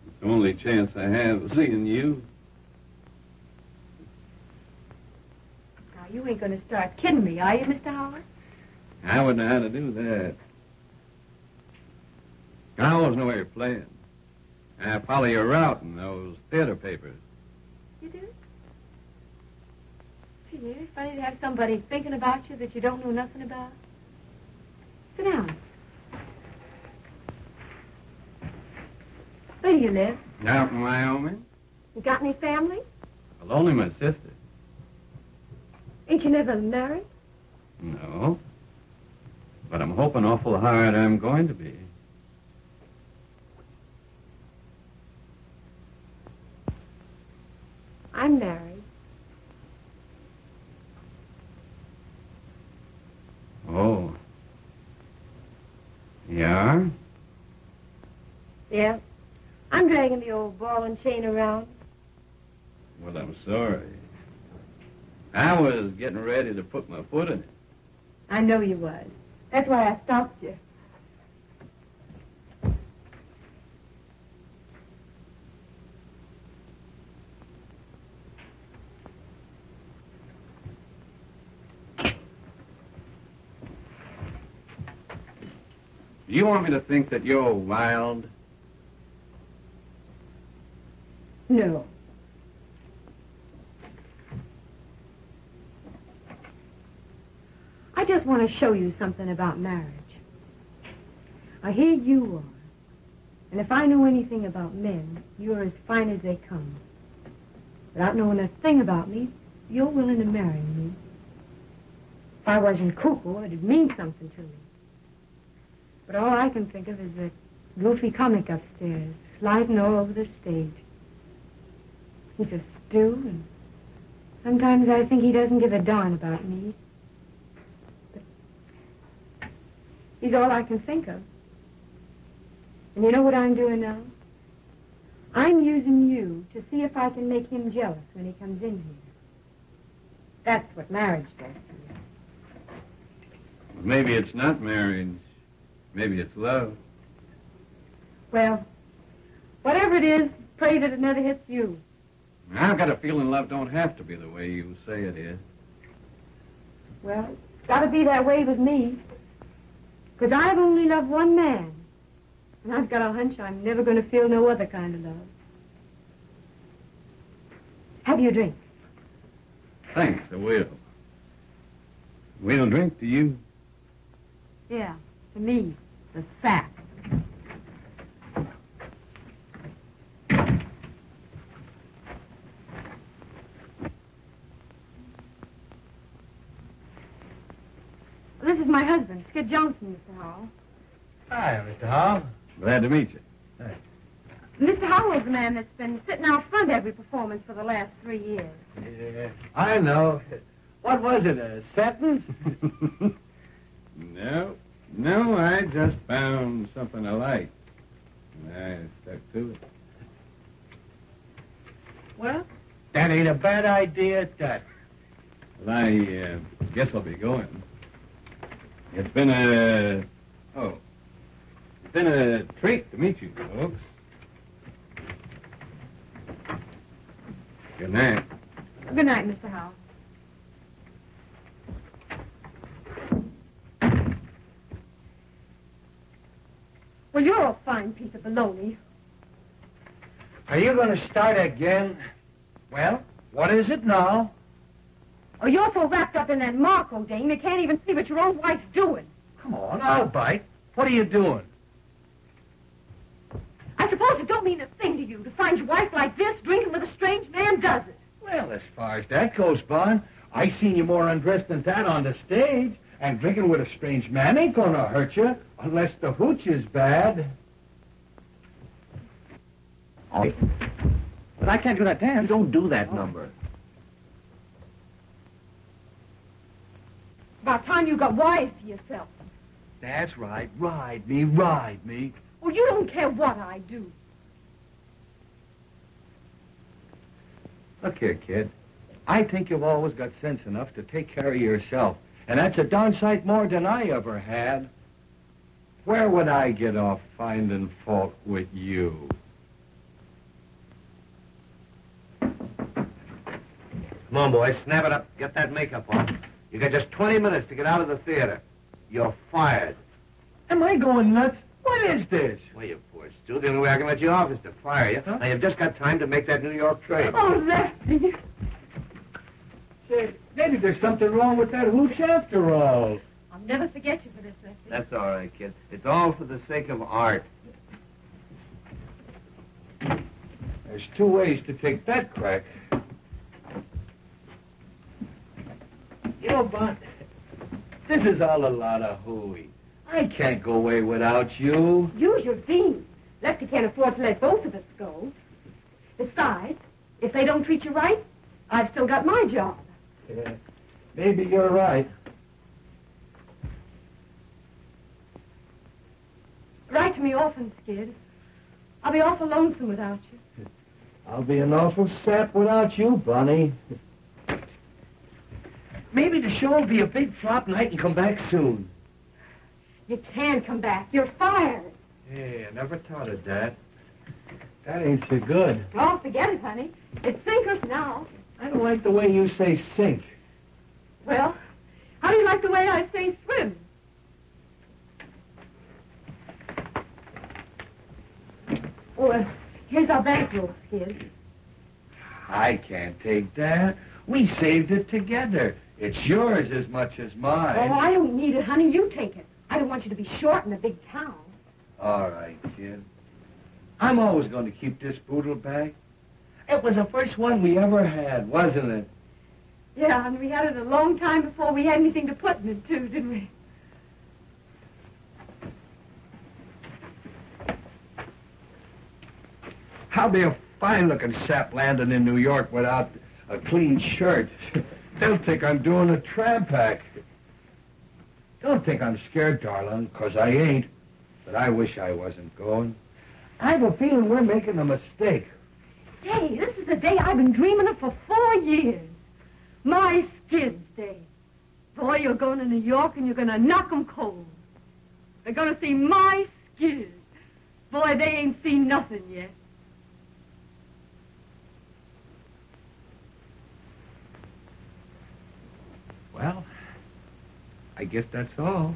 It's the only chance I have of seeing you. Now, you ain't going to start kidding me, are you, Mr. Howard? I wouldn't know how to do that. I always know where you're playing. I follow your route in those theater papers. You do? Gee, it's funny to have somebody thinking about you that you don't know nothing about. Sit down. Where do you live? Out in Wyoming? You got any family? Well, only my sister. Ain't you never married? No. But I'm hoping awful hard I'm going to be. I'm married. Oh. You are? Yeah. I'm dragging the old ball and chain around. Well, I'm sorry. I was getting ready to put my foot in it. I know you was. That's why I stopped you. Do you want me to think that you're wild? No. I just want to show you something about marriage. I hear you are. And if I know anything about men, you're as fine as they come. Without knowing a thing about me, you're willing to marry me. If I wasn't cuckoo, it'd mean something to me. But all I can think of is that goofy comic upstairs, sliding all over the stage. He's a stew, and sometimes I think he doesn't give a darn about me. But he's all I can think of. And you know what I'm doing now? I'm using you to see if I can make him jealous when he comes in here. That's what marriage does to me. Maybe it's not marriage. Maybe it's love. Well, whatever it is, pray that it never hits you. I've got a feeling love don't have to be the way you say it is. Well, it's got to be that way with me. Because I've only loved one man. And I've got a hunch I'm never going to feel no other kind of love. Have you a drink? Thanks, I will. We'll drink to you. Yeah, to me, the sap. This is my husband, Skid Johnson, Mr. Howell. Hi, Mr. Howell. Glad to meet you. Hey. Mr. Howell's the man that's been sitting out front every performance for the last 3 years. Yeah, I know. What was it, a sentence? No, I just found something I liked. And I stuck to it. Well? That ain't a bad idea, that. Well, I guess I'll be going. It's been a... Oh. It's been a treat to meet you folks. Good night. Good night, Mr. Howell. Well, you're a fine piece of baloney. Are you going to start again? Well, what is it now? Oh, you're so wrapped up in that Marco dame, you can't even see what your own wife's doing. Come on, I'll bite. What are you doing? I suppose it don't mean a thing to you to find your wife like this drinking with a strange man, does it? Well, as far as that goes, Bon, I seen you more undressed than that on the stage. And drinking with a strange man ain't gonna hurt you, unless the hooch is bad. Oh, but I can't do that dance. Don't do that number. About time you got wise to yourself. That's right. Ride me, ride me. Well, you don't care what I do. Look here, kid. I think you've always got sense enough to take care of yourself. And that's a darn sight more than I ever had. Where would I get off finding fault with you? Come on, boys, snap it up. Get that makeup on. You got just 20 minutes to get out of the theater. You're fired. Am I going nuts? What is this? Well, you poor Stu. The only way I can let you off is to fire you. Now, you've just got time to make that New York train. Oh, Lefty. Say, maybe there's something wrong with that hooch after all. I'll never forget you for this, Lefty. That's all right, kid. It's all for the sake of art. There's two ways to take that crack. You know, Bon, this is all a lot of hooey. I can't go away without you. Use your beans. Lefty can't afford to let both of us go. Besides, if they don't treat you right, I've still got my job. Yeah, maybe you're right. Write to me often, Skid. I'll be awful lonesome without you. I'll be an awful sap without you, Bonnie. Maybe the show will be a big flop night and come back soon. You can't come back. You're fired. Hey, I never thought of that. That ain't so good. Oh, forget it, honey. It's sinkers now. I don't like the way you say sink. Well, how do you like the way I say swim? Oh, here's our bankroll, Skid. I can't take that. We saved it together. It's yours as much as mine. Oh, I don't need it, honey. You take it. I don't want you to be short in a big town. All right, kid. I'm always going to keep this boodle bag. It was the first one we ever had, wasn't it? Yeah, and we had it a long time before we had anything to put in it, too, didn't we? I'll be a fine-looking sap landing in New York without a clean shirt. They'll think I'm doing a tramp act. Don't think I'm scared, darling, 'cause I ain't. But I wish I wasn't going. I have a feeling we're making a mistake. Hey, this is the day I've been dreaming of for 4 years. My Skid's Day. Boy, you're going to New York and you're going to knock 'em cold. They're going to see my Skid. Boy, they ain't seen nothing yet. Well, I guess that's all.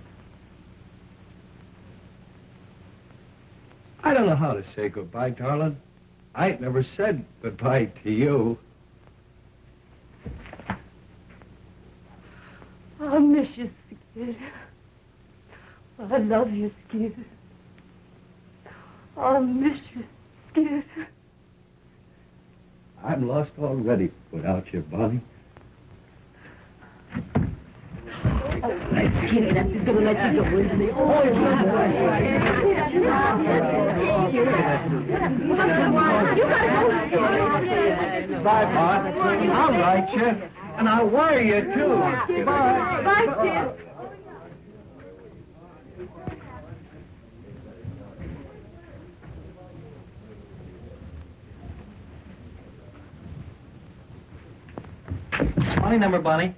I don't know how to say goodbye, darling. I ain't never said goodbye to you. I'll miss you, Skid. I love you, Skid. I'll miss you, Skid. I'm lost already without you, Bonnie. Skid, that's going to let you go, isn't he? Bye, Bon. I'll write you, and I'll wire you, too. Bye. Bye, Skid. Funny number, Bonnie.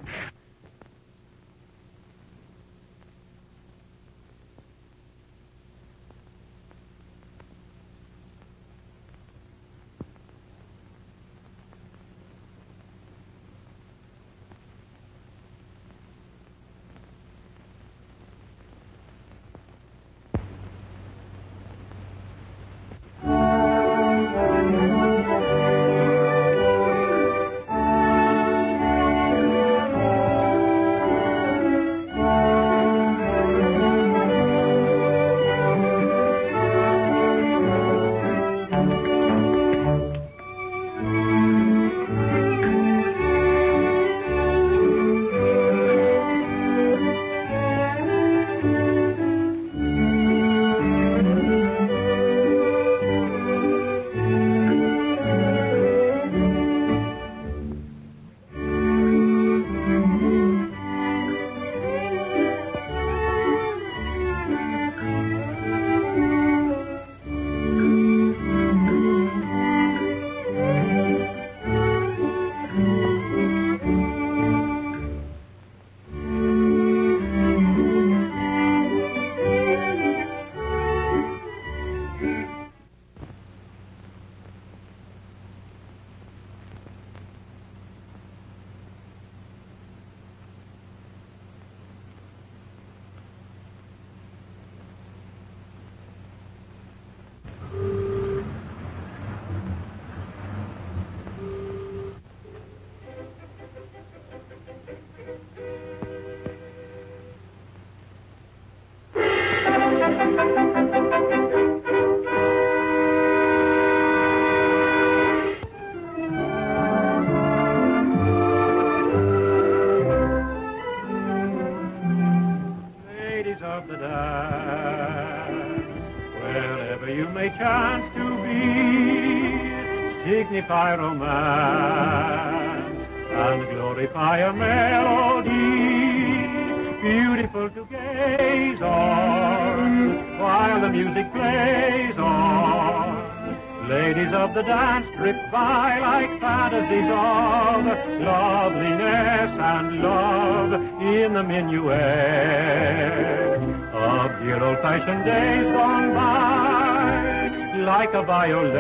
chance to be, signify romance and glorify a melody, beautiful to gaze on while the music plays on. Ladies of the dance drift by like fantasies of loveliness and love in the minuet of dear old-fashioned days gone by, like a violet.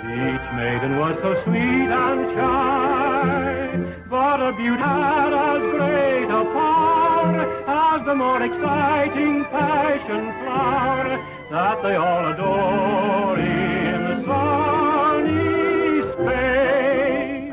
Each maiden was so sweet and shy, but a beauty had as great a power as the more exciting passion flower that they all adore in sunny Spain.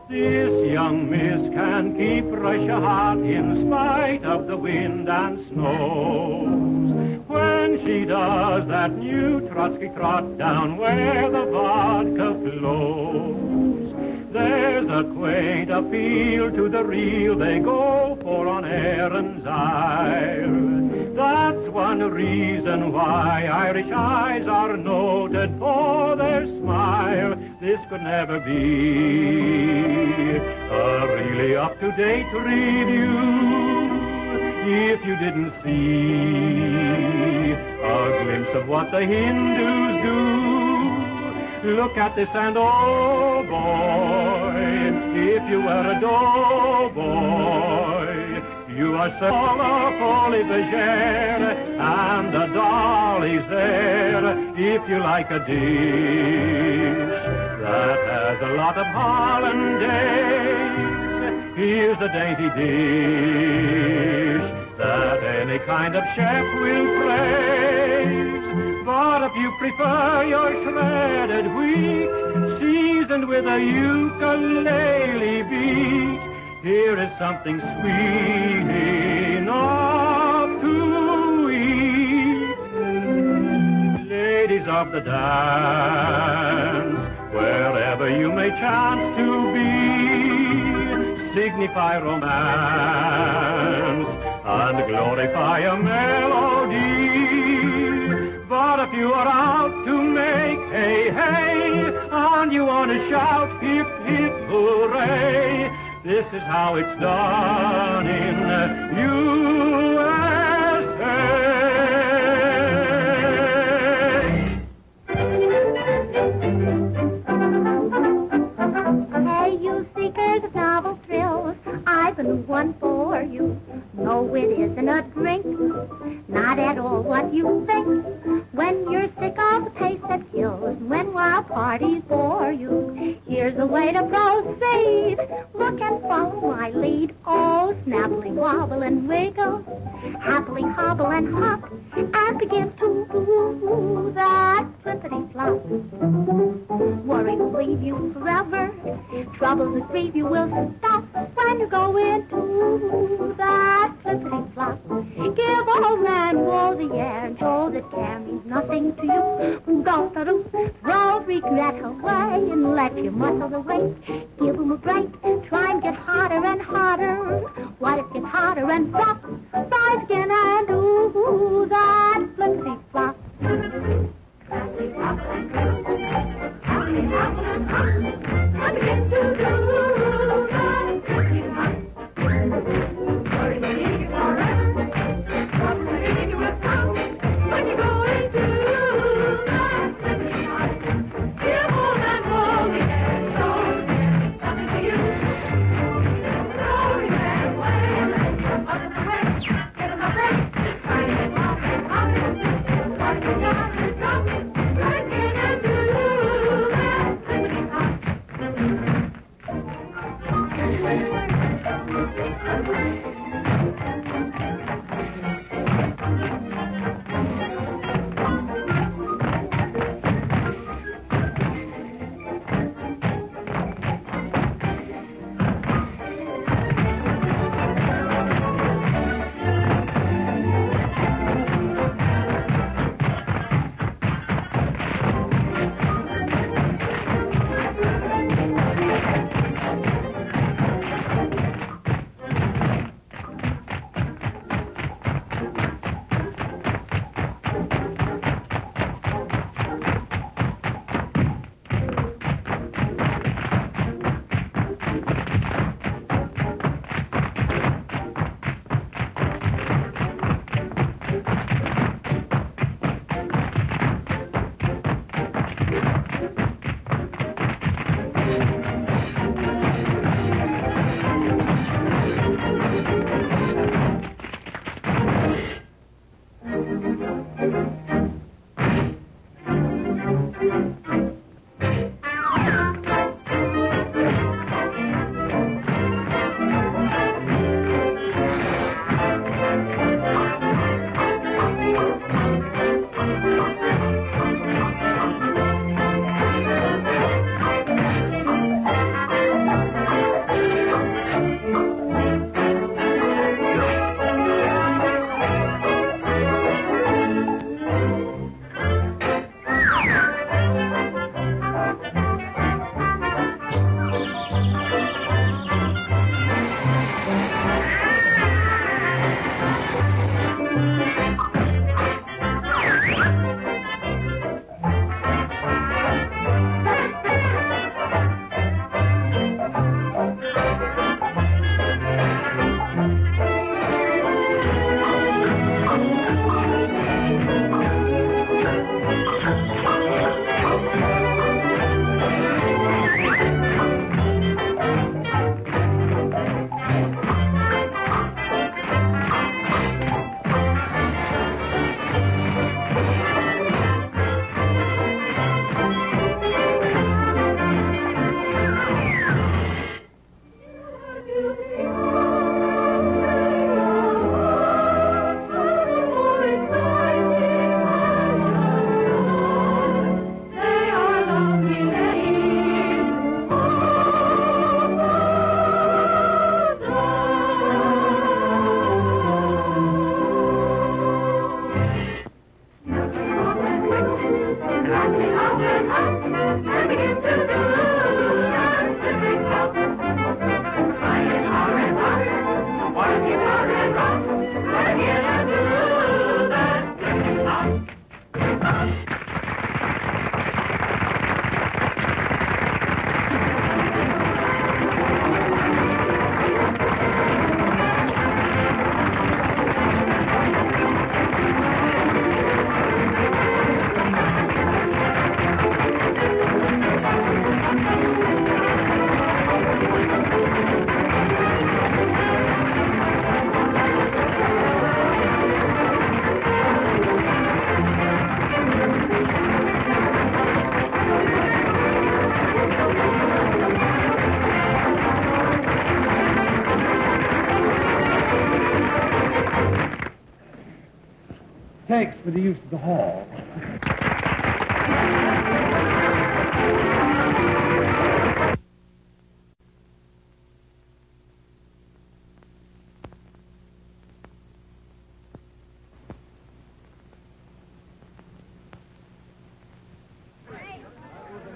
This young miss can keep Russia hot in spite of the wind and snows. When she does that new Trotsky trot down where the vodka flows, there's a quaint appeal to the real they go for on Erin's Isle. That's one reason why Irish eyes are noted for their smile. This could never be a really up-to-date review if you didn't see a glimpse of what the Hindus do. Look at this and oh boy, if you were a doughboy, you are so folie bergère, and the dolly's there if you like a dish that has a lot of hollandaise. Here's a dainty dish that any kind of chef will praise. But if you prefer your shredded wheat, seasoned with a ukulele beat, here is something sweet enough to eat. Ladies of the dance, wherever you may chance to be, signify romance and glorify a melody. But if you are out to make hey, hey, and you want to shout hip, hip, hooray, this is how it's done in Hey, you seekers of novel thrills, I've been one for you. No, it isn't a drink, not at all what you think. When you're sick of the pace that kills, when wild parties bore you, here's a way to proceed. Look and follow my lead. Oh, snappily wobble and wiggle, happily hobble and hop, and begin to do that flippity-flop. Worry will leave you forever, troubles that grieve you will stop when you go into that flippity-flop. Give old man wool the air and show that care means nothing to you. Don't throw regret away and let your muscles awake. Give them a break, try and get hotter and hotter. What if it gets hotter and flop? Rise again and do that flippity-flop. And begin to do that flippity-flop. Worry will leave you forever, trouble will leave you with some. When you go into that flippity-flop, give all that wool the air, so there's nothing to you. Throw your hair away, let your mother away. Thanks for the use of the hall.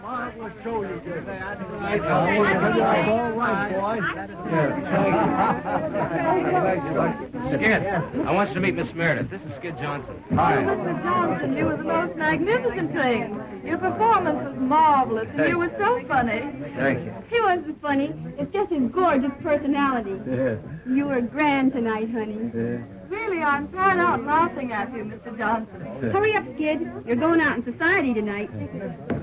Marvelous show you did. Skid, I want you to meet Miss Meredith. This is Skid Johnson. Hi. Mr. Johnson, you were the most magnificent thing. Your performance was marvelous, and you were so funny. Thank you. He wasn't funny. It's just his gorgeous personality. Yeah. You were grand tonight, honey. Yeah. Really, I'm tired out laughing at you, Mr. Johnson. Hurry up, Skid. You're going out in society tonight.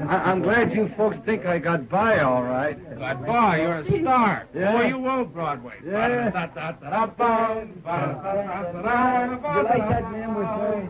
I'm glad you folks think I got by all right. Got by, you're a star. Yeah. Boy, you owe Broadway. Yeah. You like that man we're playing?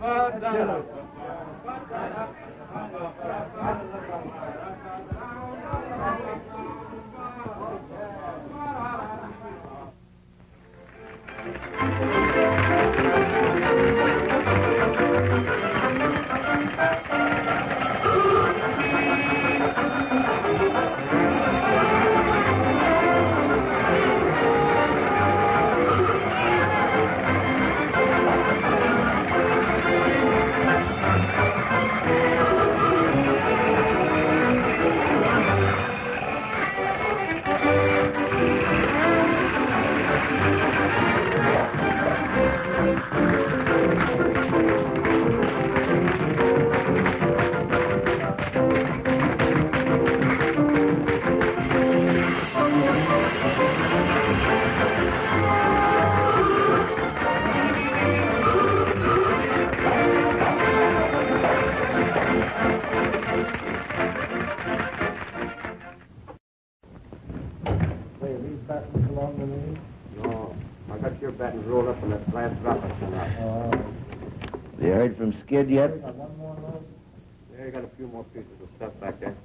You heard from Skid yet? Yeah, you got a few more pieces of stuff back there.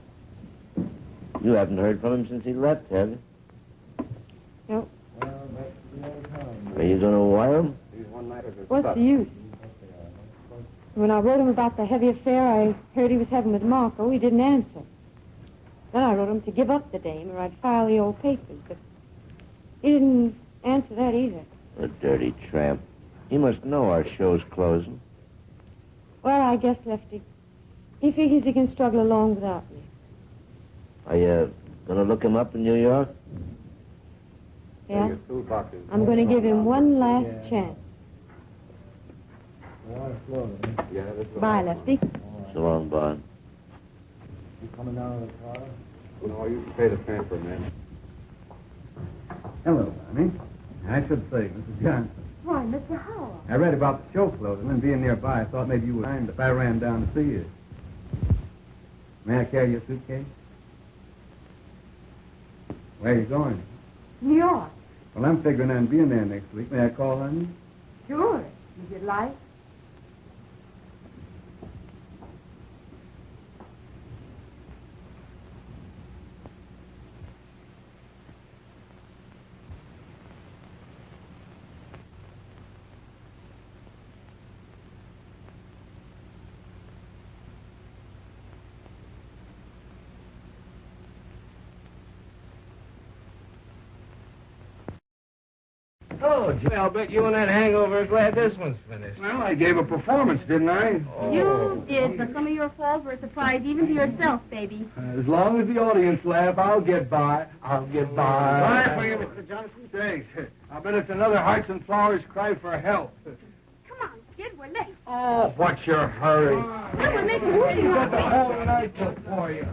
You haven't heard from him since he left, have you? Nope. Are you going to wire him? These one-nighters are What's stuff. the use? When I wrote him about the heavy affair I heard he was having with Marco, he didn't answer. Then I wrote him to give up the dame or I'd file the old papers, but he didn't answer that either. A dirty tramp. He must know our show's closing. Well, I guess, Lefty, he figures he can struggle along without me. Are you going to look him up in New York? Yeah? Your toolbox is- I'm going to give him one last chance. Yeah, this is Bye, Lefty. So long, Bond. You coming down to the car? No, you can pay the transfer, man. Hello, Bonnie. I should say, Mrs. Johnson. Why, Mr. Howell. I read about the show closing, and being nearby, I thought maybe you would mind if I ran down to see you. May I carry your suitcase? Where are you going? New York. Well, I'm figuring on being there next week. May I call on you? Sure. If you'd like. Oh, Jay, I'll bet you and that hangover are glad this one's finished. Well, I gave a performance, didn't I? You did, but some of your falls were a surprise even to yourself, baby. As long as the audience laugh, I'll get by. I'll get by. Sorry for you, Mr. Johnson. Thanks. I bet it's another Hearts and Flowers cry for help. Come on, Skid, we're late. Oh, what's your hurry? Well, we're making movie Got the whole night took for you.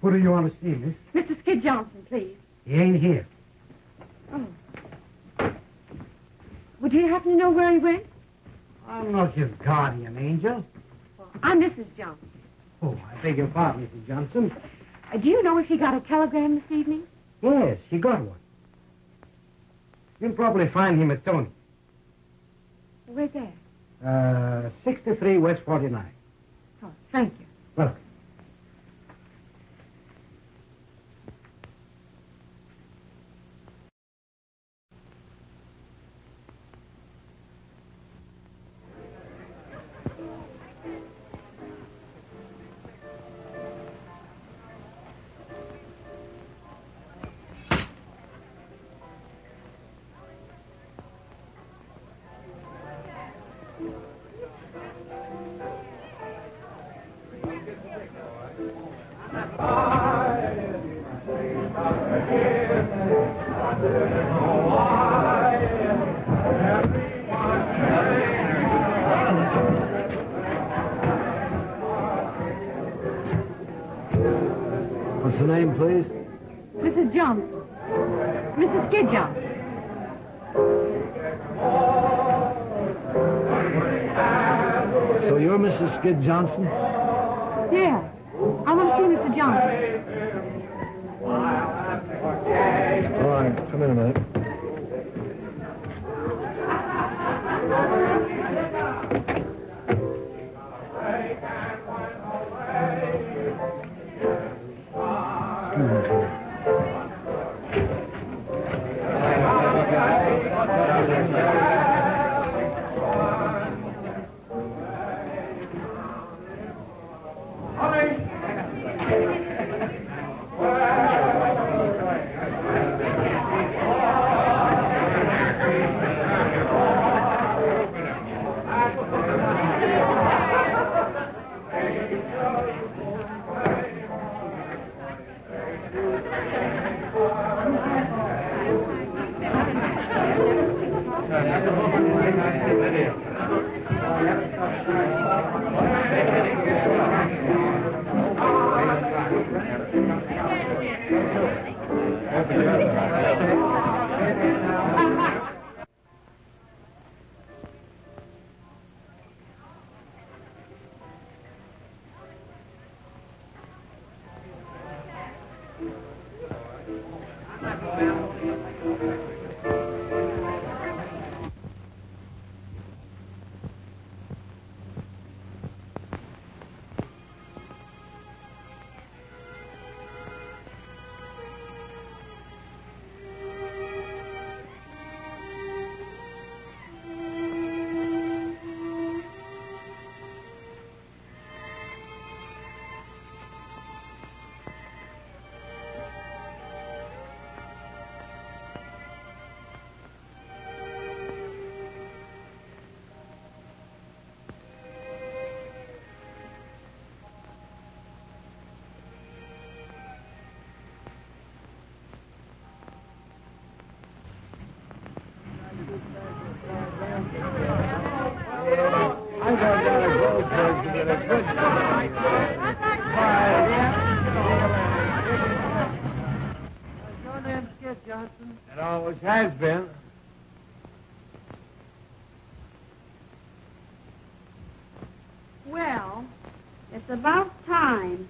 Who do you want to see, miss? Mr. Skid Johnson, please. He ain't here. Oh. Would you happen to know where he went? I'm not his guardian angel. Why, I'm Mrs. Johnson. Oh, I beg your pardon, Mrs. Johnson. Do you know if he got a telegram this evening? Yes, he got one. You'll probably find him at Tony. Where's that? 63 West 49. Oh, thank you. Welcome. What's the name, please? Mrs. Johnson. Mrs. Skid Johnson. So you're Mrs. Skid Johnson? Yeah. I want to see Mr. Johnson. All right, come in a minute. I got down a Goldberg to get a good Your name's Skid Johnson. It always has been. Well, it's about time.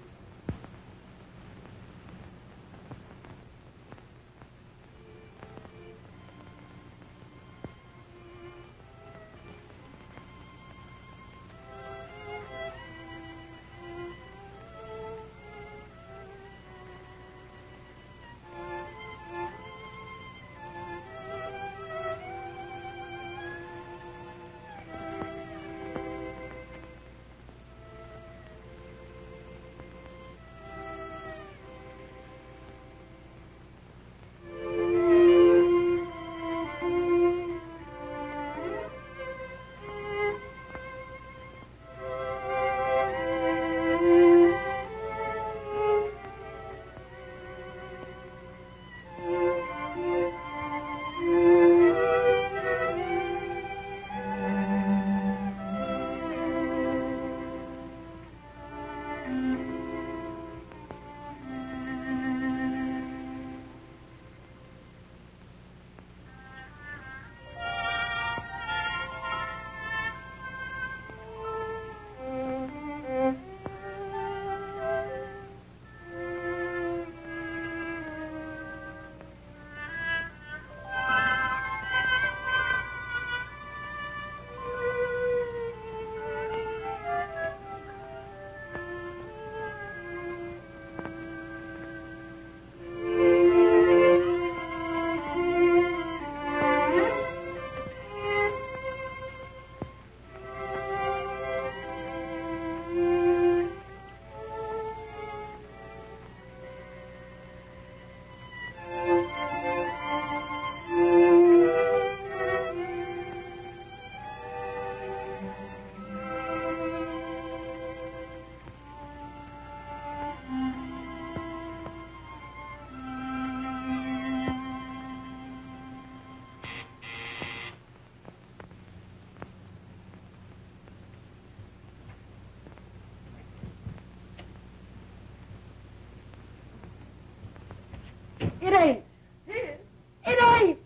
It ain't. It ain't.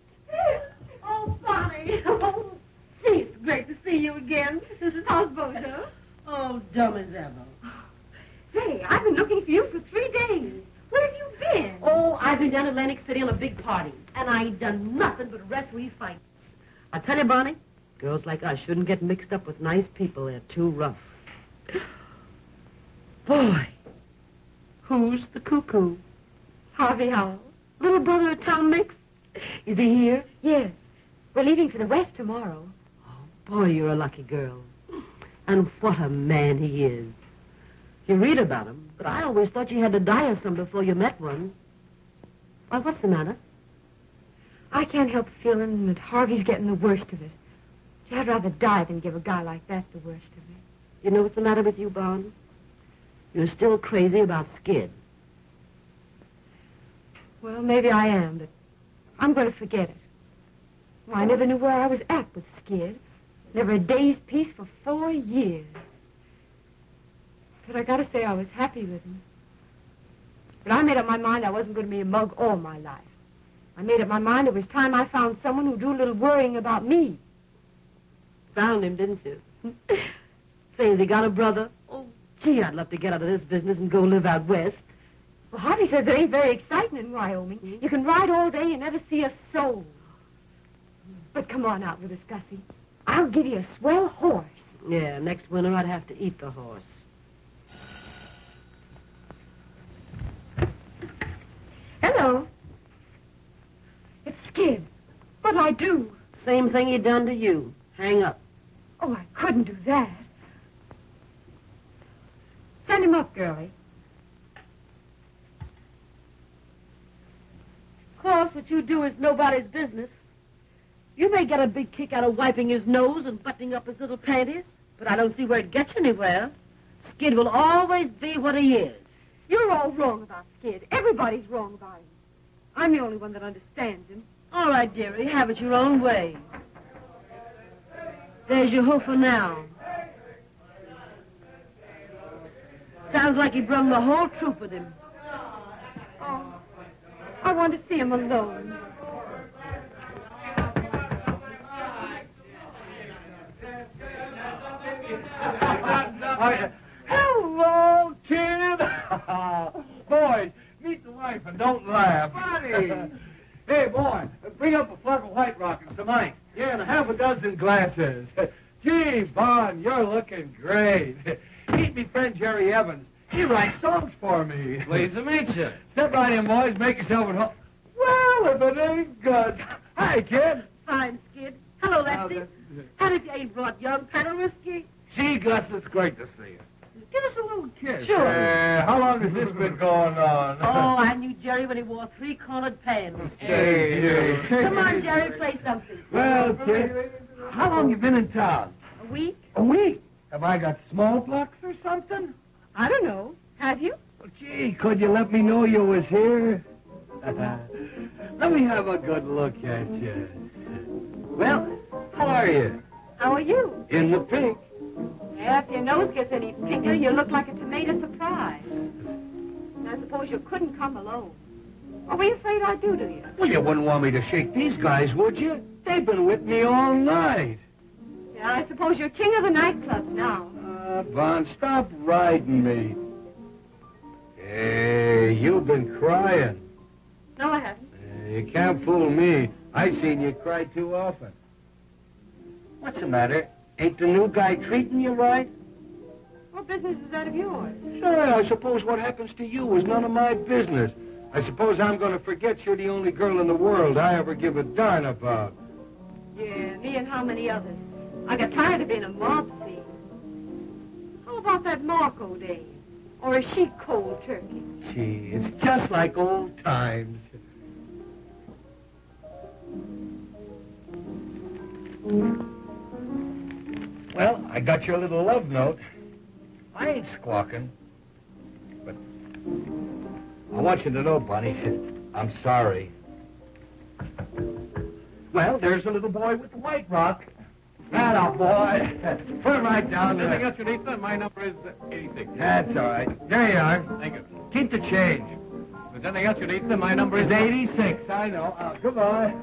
Oh, Bonnie. Oh, gee, it's great to see you again. How's Bozo? Oh, dumb as ever. Say, I've been looking for you for 3 days. Where have you been? Oh, I've been down Atlantic City on a big party, and I ain't done nothing but referee fights. I tell you, Bonnie, girls like us shouldn't get mixed up with nice people. They're too rough. Boy, who's the cuckoo? Harvey Howell. Little brother of Tom Mix? Is he here? Yes. We're leaving for the West tomorrow. Boy, you're a lucky girl. And what a man he is. You read about him, but I always thought you had to die of some before you met one. Why, what's the matter? I can't help feeling that Harvey's getting the worst of it. I'd rather die than give a guy like that the worst of it. You know what's the matter with you, Bon? You're still crazy about Skid. Well, maybe I am, but I'm going to forget it. Well, I never knew where I was at with Skid. Never a day's peace for 4 years. But I got to say I was happy with him. But I made up my mind I wasn't going to be a mug all my life. I made up my mind it was time I found someone who'd do a little worrying about me. Found him, didn't you? Say, has he got a brother? Oh, gee, I'd love to get out of this business and go live out west. Well, Harvey says it ain't very exciting in Wyoming. You can ride all day and never see a soul. But come on out with us, Gussie. I'll give you a swell horse. Yeah, next winter I'd have to eat the horse. Hello. It's Skid. What'll I do? Same thing he done to you. Hang up. Oh, I couldn't do that. Send him up, girlie. Of course, what you do is nobody's business. You may get a big kick out of wiping his nose and buttoning up his little panties, but I don't see where it gets you anywhere. Skid will always be what he is. You're all wrong about Skid. Everybody's wrong about him. I'm the only one that understands him. All right, dearie, have it your own way. There's your hoofer now. Sounds like he brung the whole troop with him. Oh, I want to see him alone. Hello, kid. Boys, meet the wife and don't laugh. Bonnie. Hey, boy, bring up a flask of White Rock and some ice. Yeah, and a half a dozen glasses. Gee, Bon, you're looking great. Meet me friend Jerry Evans. He writes songs for me. Pleased to meet you. Step right in, boys. Make yourself at home. Well, if it ain't good. Hi, kid. Fine, Skid. Hello, Lefty. How did you ain't brought young Paderewski? Gee, Gus, it's great to see you. Give us a little kiss. Sure. How long has this been going on? Oh, I knew Jerry when he wore 3-cornered pants. Hey. Come on, Jerry, play something. Well, kid, how long you been in town? A week? A week. Have I got smallpox or something? I don't know. Have you? Well, gee, could you let me know you was here? Let me have a good look at you. Well, how are you? How are you? In the pink. Yeah, if your nose gets any pinker, you look like a tomato surprise. And I suppose you couldn't come alone. What were you afraid I'd do to you? Well, you wouldn't want me to shake these guys, would you? They've been with me all night. Yeah, I suppose you're king of the nightclubs now. Von, stop riding me. Hey, you've been crying. No, I haven't. You can't fool me. I've seen you cry too often. What's the matter? Ain't the new guy treating you right? What business is that of yours? Sure, I suppose what happens to you is none of my business. I suppose I'm going to forget you're the only girl in the world I ever give a darn about. Yeah, me and how many others. I got tired of being a mob scene. How about that Marco days? Or is she cold turkey? Gee, it's just like old times. Well, I got your little love note. I ain't squawking. But I want you to know, Bonnie, I'm sorry. Well, there's the little boy with the White Rock. Atta boy. Put it right down there. Anything else you need, son? My number is 86. That's all right. There you are. Thank you. Keep the change. If there's anything else you need, then my number is 86. I know. Goodbye.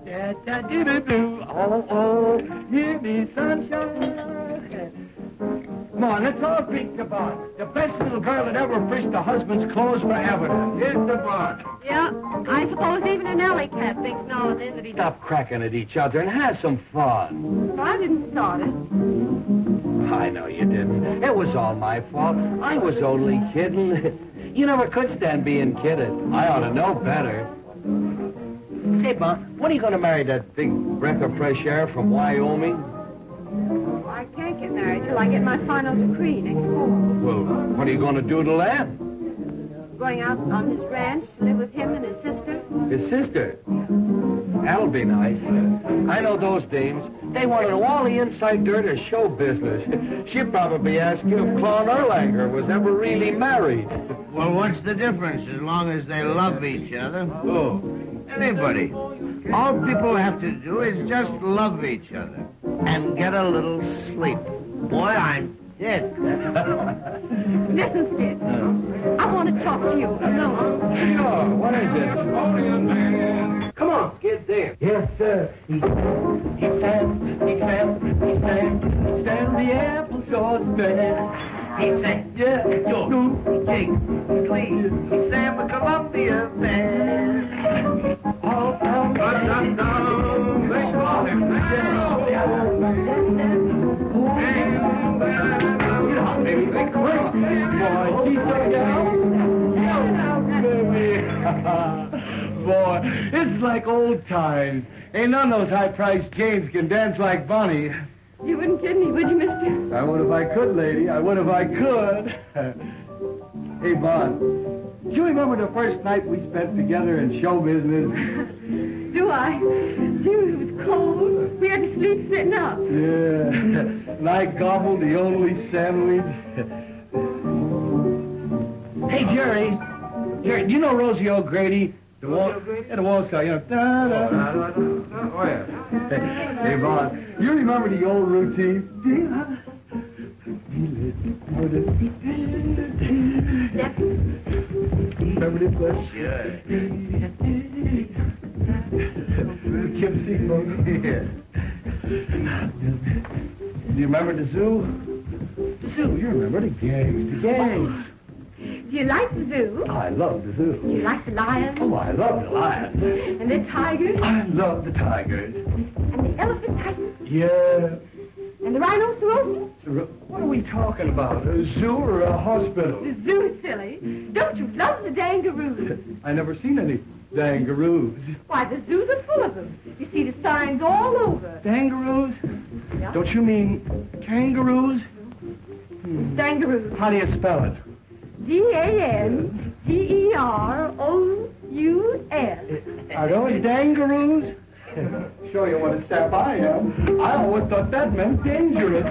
Da-da-doo-doo-doo. Oh, hear me, sunshine. Come on, let's all beat the bar. The best little girl that ever fished a husband's clothes forever. Here's the bar. Yeah, I suppose even an alley cat thinks now and then that he... Stop cracking at each other and have some fun. I didn't start it. I know you didn't. It was all my fault. I was only kidding. You never could stand being kidded. I ought to know better. Say, Bon, when are you going to marry that big breath of fresh air from Wyoming? I can't get married till I get my final decree next fall. Well, what are you going to do till then? Going out on his ranch to live with him and his sister. His sister? That'll be nice. I know those dames. They want to know all the inside dirt of show business. She'd probably ask you if Claude Erlanger was ever really married. Well, what's the difference as long as they love each other? Oh. Anybody. All people have to do is just love each other and get a little sleep. Boy, I'm dead. Listen, Skid. I want to talk to you alone. Sure. What is it? Come on, Skid, there. Yes, sir. He sang the apple saucepan. He sang, Yeah, Snoop, King, Glee. He sang the Columbia Band. all down, Boy, it's like old times. Ain't none of those high-priced Janes can dance like Bonnie. You wouldn't kid me, would you, mister? I would if I could, lady. I would if I could. Hey, Bon, do you remember the first night we spent together in show business? Do I? Dude, it was cold. We had to sleep sitting up. Yeah. And I gobbled the only sandwich. Hey, Jerry. Jerry, do you know Rosie O'Grady? The wall star, you know. Oh, yeah. Hey, Bon, you remember the old routine? Remember this one? Sure. Kim Seafolk. Yeah. Do you remember the zoo? The zoo, you remember the gangs. The gangs. Do you like the zoo? I love the zoo. Do you like the lions? Oh, I love the lions. And the tigers? I love the tigers. And the elephant tigers? Yeah. And the rhinoceros? What are we talking about? A zoo or a hospital? The zoo, silly. Don't you love the kangaroos? I never seen any kangaroos. Why, the zoos are full of them. You see the signs all over. Kangaroos? Yeah. Don't you mean kangaroos? Kangaroos. How do you spell it? Dangerous. Are those dangaroos? Sure you what a step I am. I always thought that meant dangerous.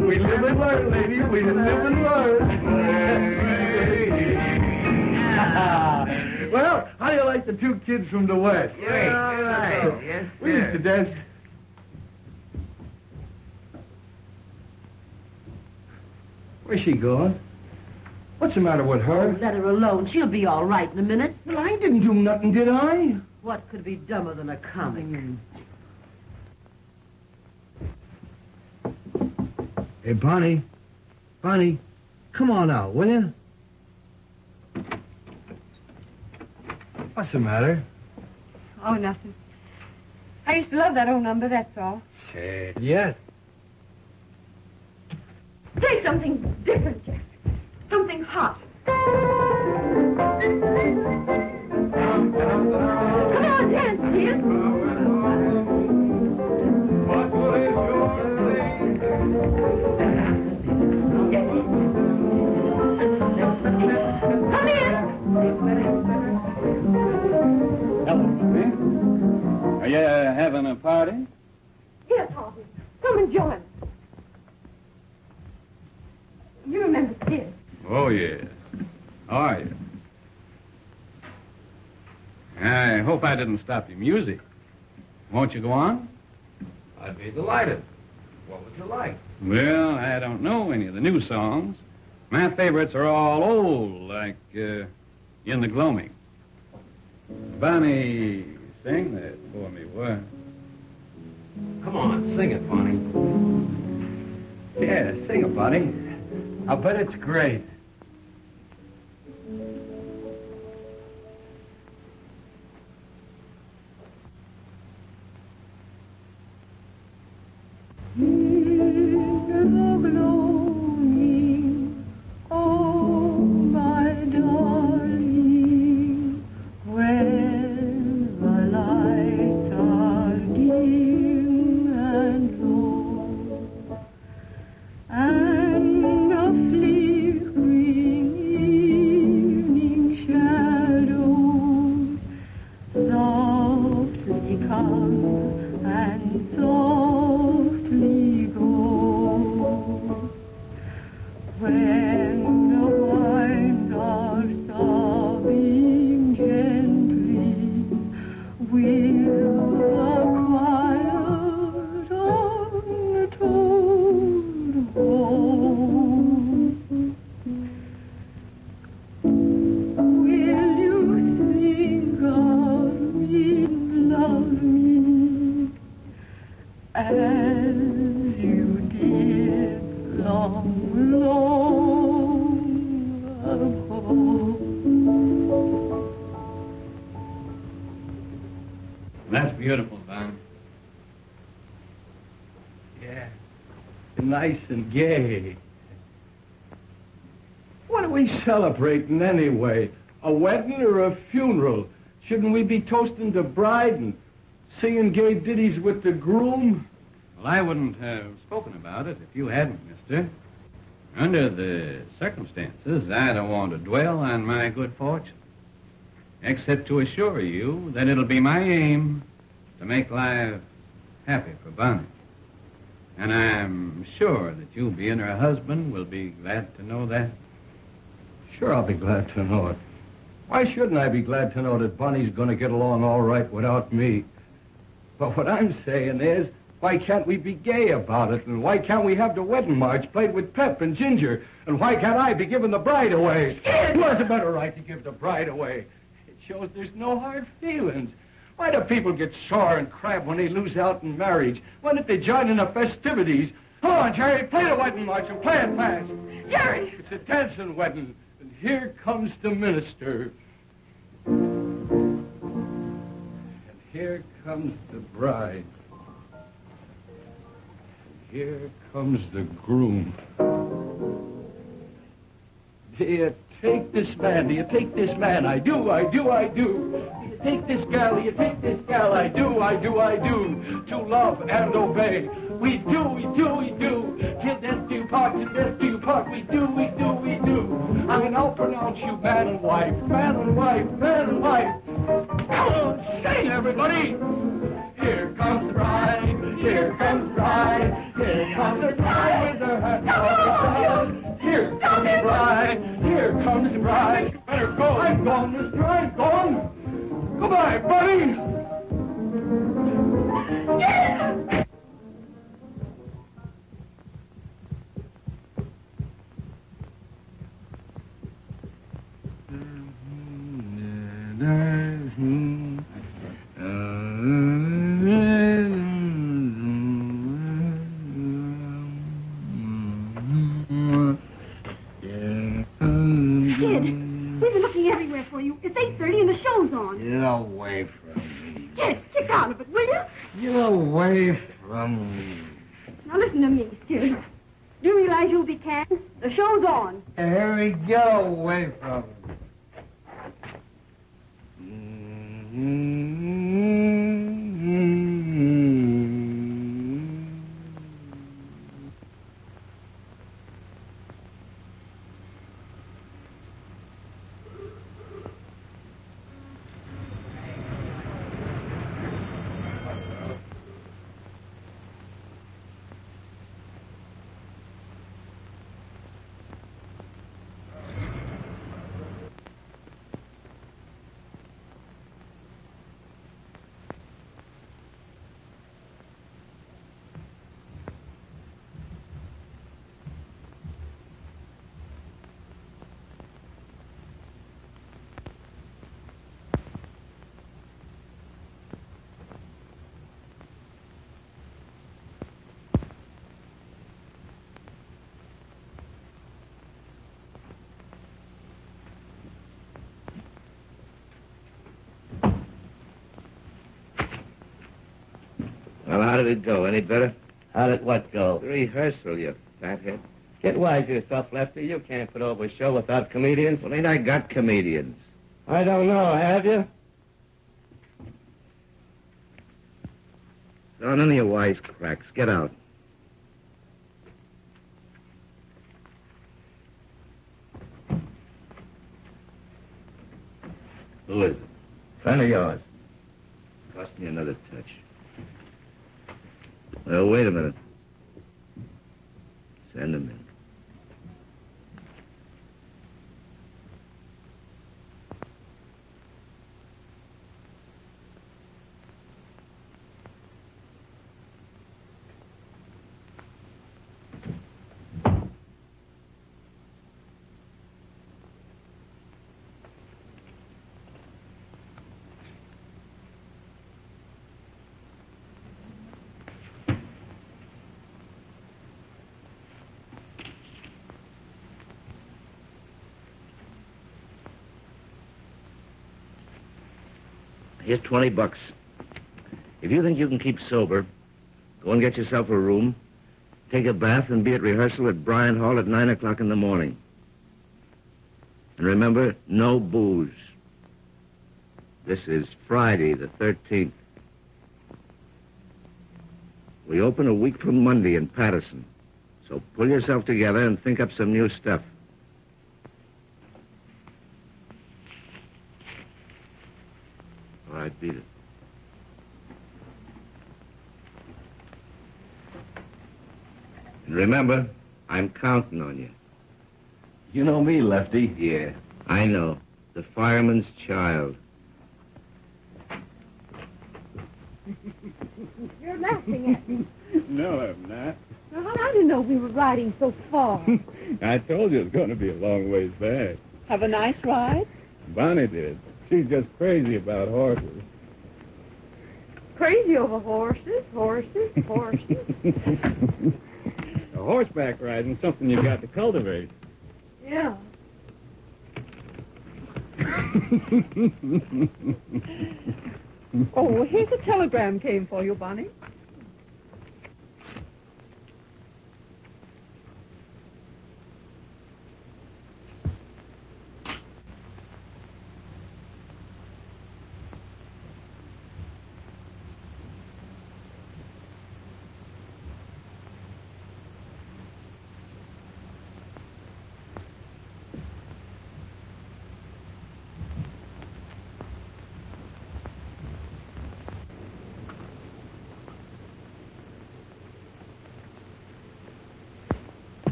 We live and learn, lady. We live and learn. Well, how do you like the two kids from the West? Great. All right. Yes, We used to dance. Where's she going? What's the matter with her? Let her alone. She'll be all right in a minute. Well, I didn't do nothing, did I? What could be dumber than a comic? Hey, Bonnie. Bonnie, come on out, will you? What's the matter? Oh, nothing. I used to love that old number, that's all. Say it yet. Say something different, Jack. Something hot. Come on, dance, kid. Come in. Are you having a party? Yes, Harvey. Come and join us. You remember Skid. Oh, yeah. How are you? I hope I didn't stop your music. Won't you go on? I'd be delighted. What would you like? Well, I don't know any of the new songs. My favorites are all old, like In the Gloaming. Bonnie, sing that for me, what? Come on, sing it, Bonnie. Yeah, sing it, Bonnie. I'll bet it's great. That's beautiful, Don. Yeah, nice and gay. What are we celebrating anyway? A wedding or a funeral? Shouldn't we be toasting the bride and singing gay ditties with the groom? Well, I wouldn't have spoken about it if you hadn't, mister. Under the circumstances, I don't want to dwell on my good fortune, except to assure you that it'll be my aim to make life happy for Bonnie. And I'm sure that you, being her husband, will be glad to know that. Sure, I'll be glad to know it. Why shouldn't I be glad to know that Bonnie's going to get along all right without me? But what I'm saying is, why can't we be gay about it? And why can't we have the wedding march played with pep and ginger? And why can't I be giving the bride away? Who has a better right to give the bride away? It shows there's no hard feelings. Why do people get sore and crab when they lose out in marriage? Why don't they join in the festivities? Come on, Jerry, play the wedding march and play it fast. Jerry! It's a dancing wedding, and here comes the minister. And here comes the bride. And here comes the groom. Do you take this man? Do you take this man? I do, I do, I do. You take this gal, you take this gal. I do, I do, I do. To love and obey. We do, we do, we do. Till death do part, till death do part. We do, we do, we do. I mean, I'll pronounce you man and wife, man and wife, man and wife. Come on, sing, everybody. Here comes the bride, here comes the bride, here comes the bride with her hat on. Here comes the bride, here comes the bride. Better go, I'm gone, mister, I'm gone. Goodbye, buddy. Yeah. Get away from me. Yes, kick out of it, will you? Get away from me. Now listen to me, kid. Do you realize you'll be canned? The show's on. Hey, Harry, get away from me. Well, how did it go? Any better? How did what go? The rehearsal, you fathead. Get wise yourself, Lefty. You can't put over a show without comedians. Well, ain't I got comedians? I don't know, have you? No, none of your wisecracks. Get out. Who is it? Friend of yours. Cost me another touch. Well, wait a minute. Send him in. Here's $20. If you think you can keep sober, go and get yourself a room, take a bath, and be at rehearsal at Bryant Hall at 9 o'clock in the morning. And remember, no booze. This is Friday, the 13th. We open a week from Monday in Patterson. So pull yourself together and think up some new stuff. All right, beat it. And remember, I'm counting on you. You know me, Lefty. Yeah, I know. The fireman's child. You're laughing at me. No, I'm not. Well, I didn't know we were riding so far. I told you it was going to be a long ways back. Have a nice ride? Bonnie did. She's just crazy about horses. Crazy over horses. Horseback riding something you got to cultivate. Yeah. Oh, well, here's a telegram came for you, Bonnie.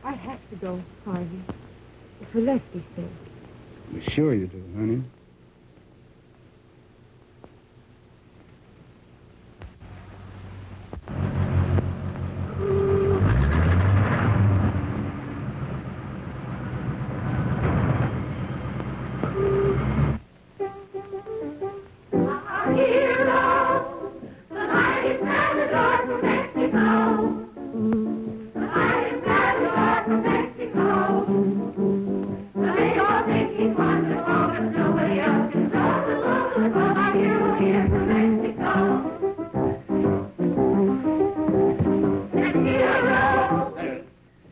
I have to go, Harvey. For Leslie's sake. I'm sure you do, honey.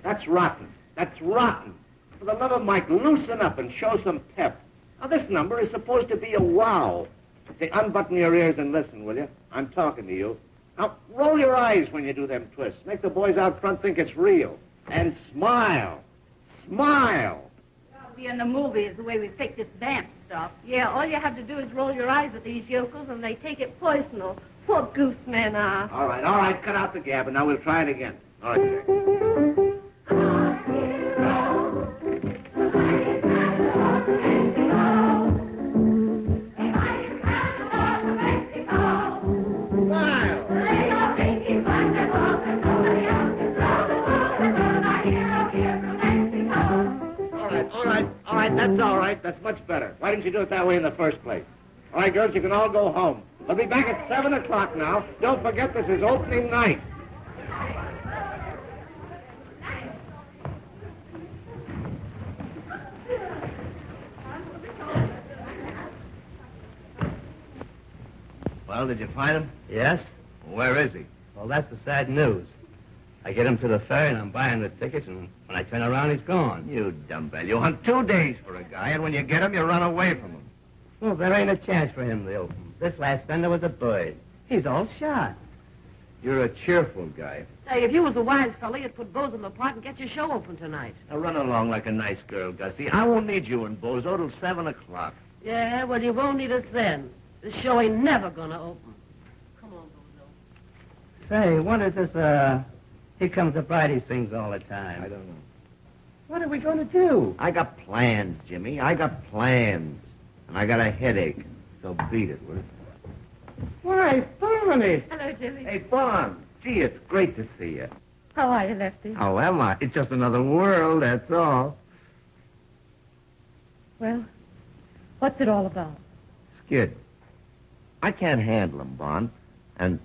That's rotten. That's rotten. For the love of Mike, loosen up and show some pep. Now, this number is supposed to be a wow. Say, unbutton your ears and listen, will you? I'm talking to you. Now, roll your eyes when you do them twists. Make the boys out front think it's real. And smile. Smile. We in the movies, the way we pick this damp stuff. Yeah, all you have to do is roll your eyes at these yokels, and they take it personal. Poor goose men are. All right, cut out the gab, and now we'll try it again. All right, sir. All right, that's all right. That's much better. Why didn't you do it that way in the first place? All right, girls, you can all go home. I'll be back at 7 o'clock now. Don't forget this is opening night. Well, did you find him? Yes? Where is he? Well, that's the sad news. I get him to the ferry, and I'm buying the tickets, and when I turn around, he's gone. You dumbbell. You hunt 2 days for a guy, and when you get him, you run away from him. Well, there ain't a chance for him, Lil. This last fender was a bird. He's all shot. You're a cheerful guy. Say, if you was a wise fella, you'd put Bozo apart and get your show open tonight. Now run along like a nice girl, Gussie. I won't need you and Bozo till 7 o'clock. Yeah, well, you won't need us then. This show ain't never gonna open. Come on, Bozo. Say, what is this, Here Comes the Bride he sings all the time? I don't know. What are we going to do? I got plans, Jimmy. I got plans. And I got a headache. So beat it, will you? Why, Bonnie! Hello, Jimmy. Hey, Bon. Gee, it's great to see you. How are you, Lefty? How am I? It's just another world, that's all. Well, what's it all about? Skid. I can't handle him, Bon. And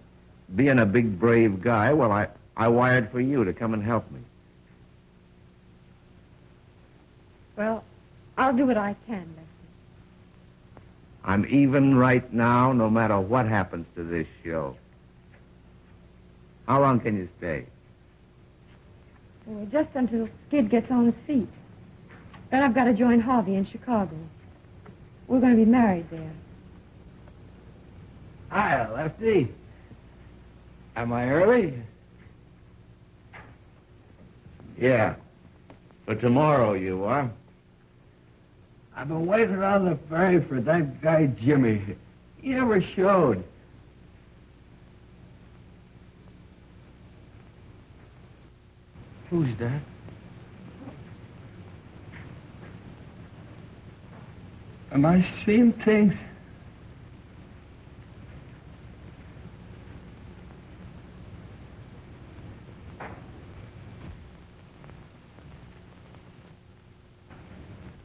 being a big, brave guy, well, I wired for you to come and help me. Well, I'll do what I can, Lefty. I'm even right now, no matter what happens to this show. How long can you stay? Well, just until Skid gets on his feet. Then I've got to join Harvey in Chicago. We're going to be married there. Hi, Lefty. Am I early? Yeah. For tomorrow you are. I've been waiting on the ferry for that guy Jimmy. He never showed. Who's that? Am I seeing things?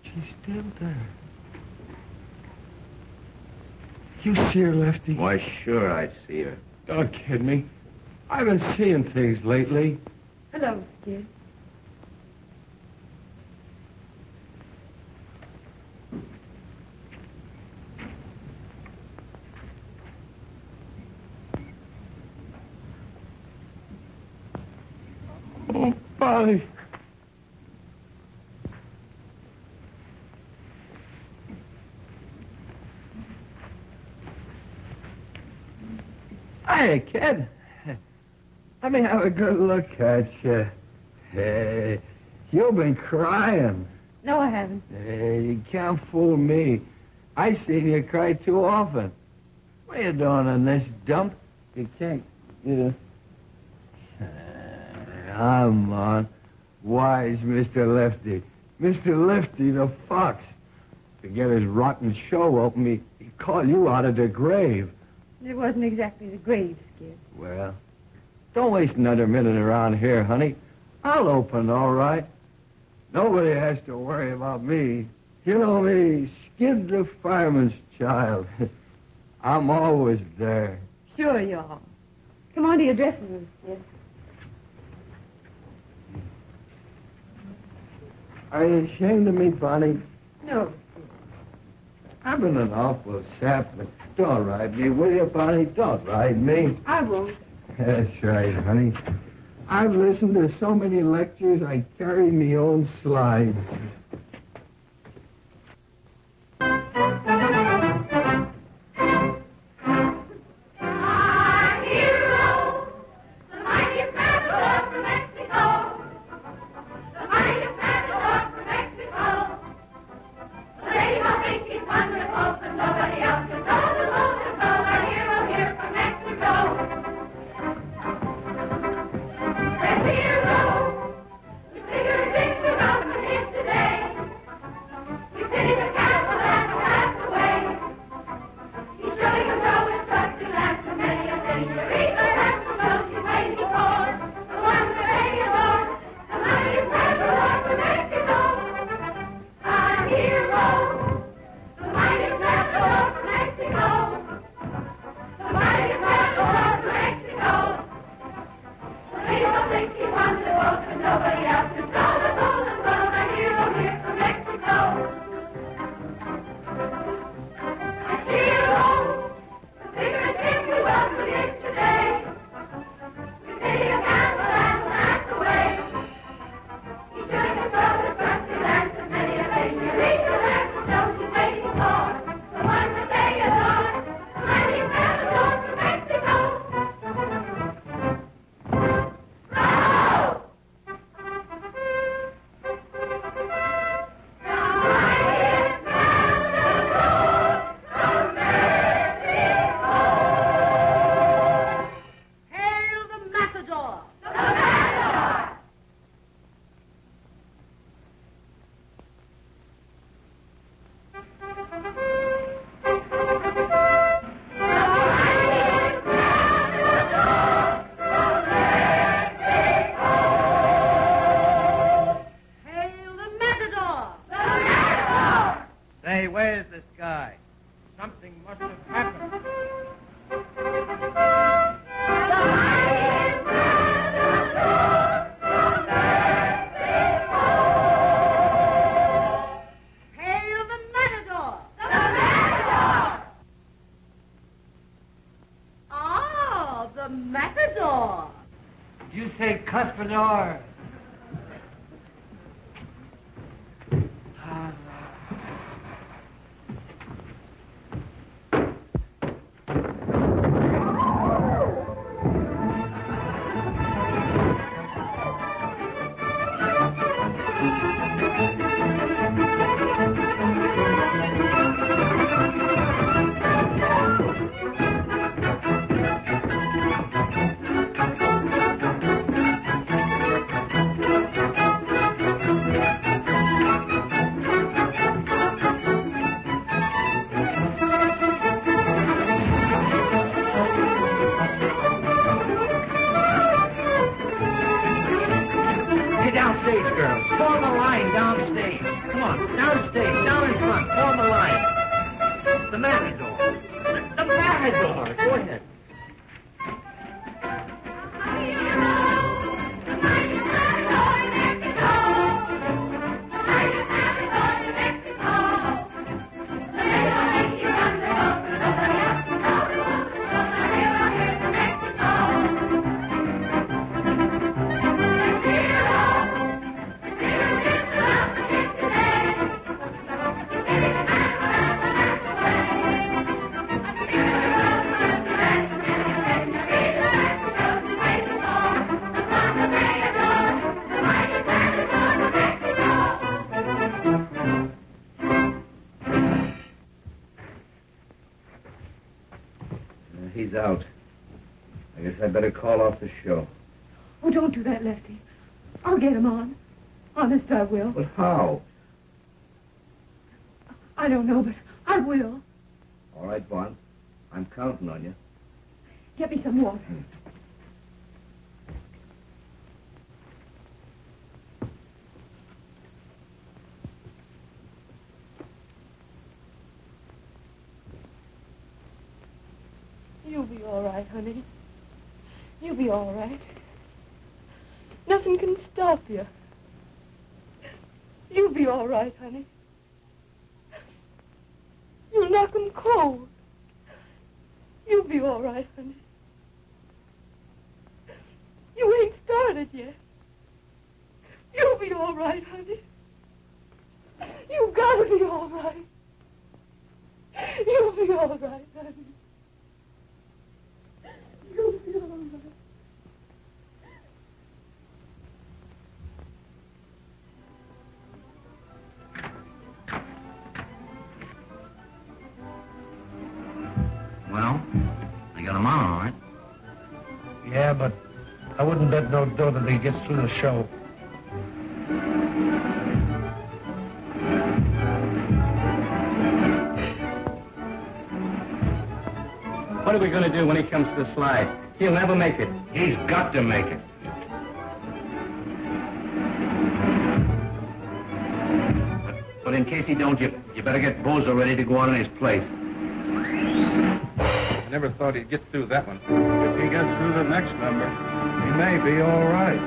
She's still there. You see her, Lefty? Why, sure I see her. Don't kid me. I've been seeing things lately. Hello, Skid. Oh, Bonnie. Hey, kid. Let me have a good look at you. Hey, you've been crying. No, I haven't. Hey, you can't fool me. I seen you cry too often. What are you doing in this dump? You can't, Come on. Wise Mr. Lefty. Mr. Lefty the Fox. To get his rotten show open, he'd call you out of the grave. It wasn't exactly the grave, Skid. Well, don't waste another minute around here, honey. I'll open, all right. Nobody has to worry about me. You know me, Skid the fireman's child. I'm always there. Sure you are. Come on to your dressing room, Skid. Are you ashamed of me, Bonnie? No. I've been an awful sap, but don't ride me, will you, Bonnie? Don't ride me. I won't. That's right, honey. I've listened to so many lectures, I carry me own slides. Today. Say, where's this guy? Something must have happened. Hail the matador! The matador! Oh, the matador! You say Cuspador. Downstage, girls. Form a line downstage. Come on, downstage, down in front. Form a line. The matador. The matador. Go ahead. He's out. I guess I better call off the show. Oh, don't do that, Lefty. I'll get him on. Honest, I will. But how? I don't know, but I will. All right, Bon. I'm counting on you. Get me some water. You'll be all right, honey. You'll be all right. Nothing can stop you. You'll be all right, honey. You'll knock 'em cold. You'll be all right, honey. You ain't started yet. You'll be all right, honey. You've got to be all right. You'll be all right, honey. You'll be all right. Well, I got him on, all right. Yeah, but I wouldn't bet no dough that he gets through the show. What are we going to do when he comes to the slide? He'll never make it. He's got to make it. But in case he don't, you better get Bozo ready to go on in his place. I never thought he'd get through that one. If he gets through the next number, he may be all right.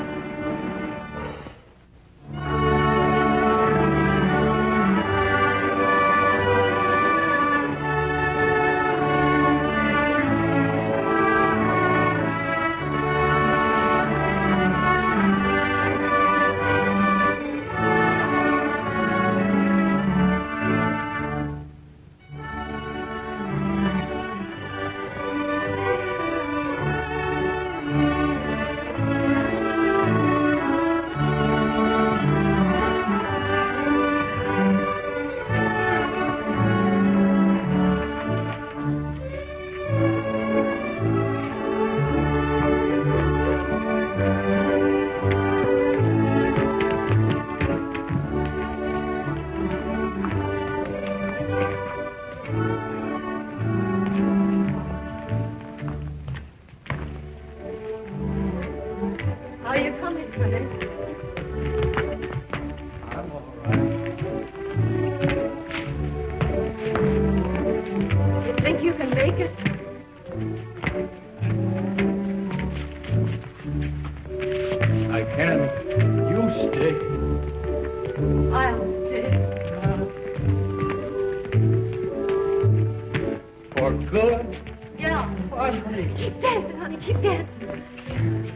feel good. Yeah. Funny. Keep dancing, honey. Keep dancing.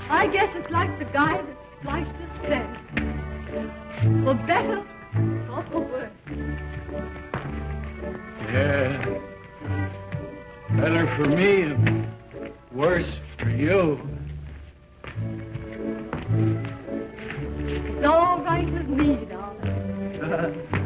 I guess it's like the guy that sliced his steak. For better or for worse. Yeah. Better for me and worse for you. It's all right with me, darling.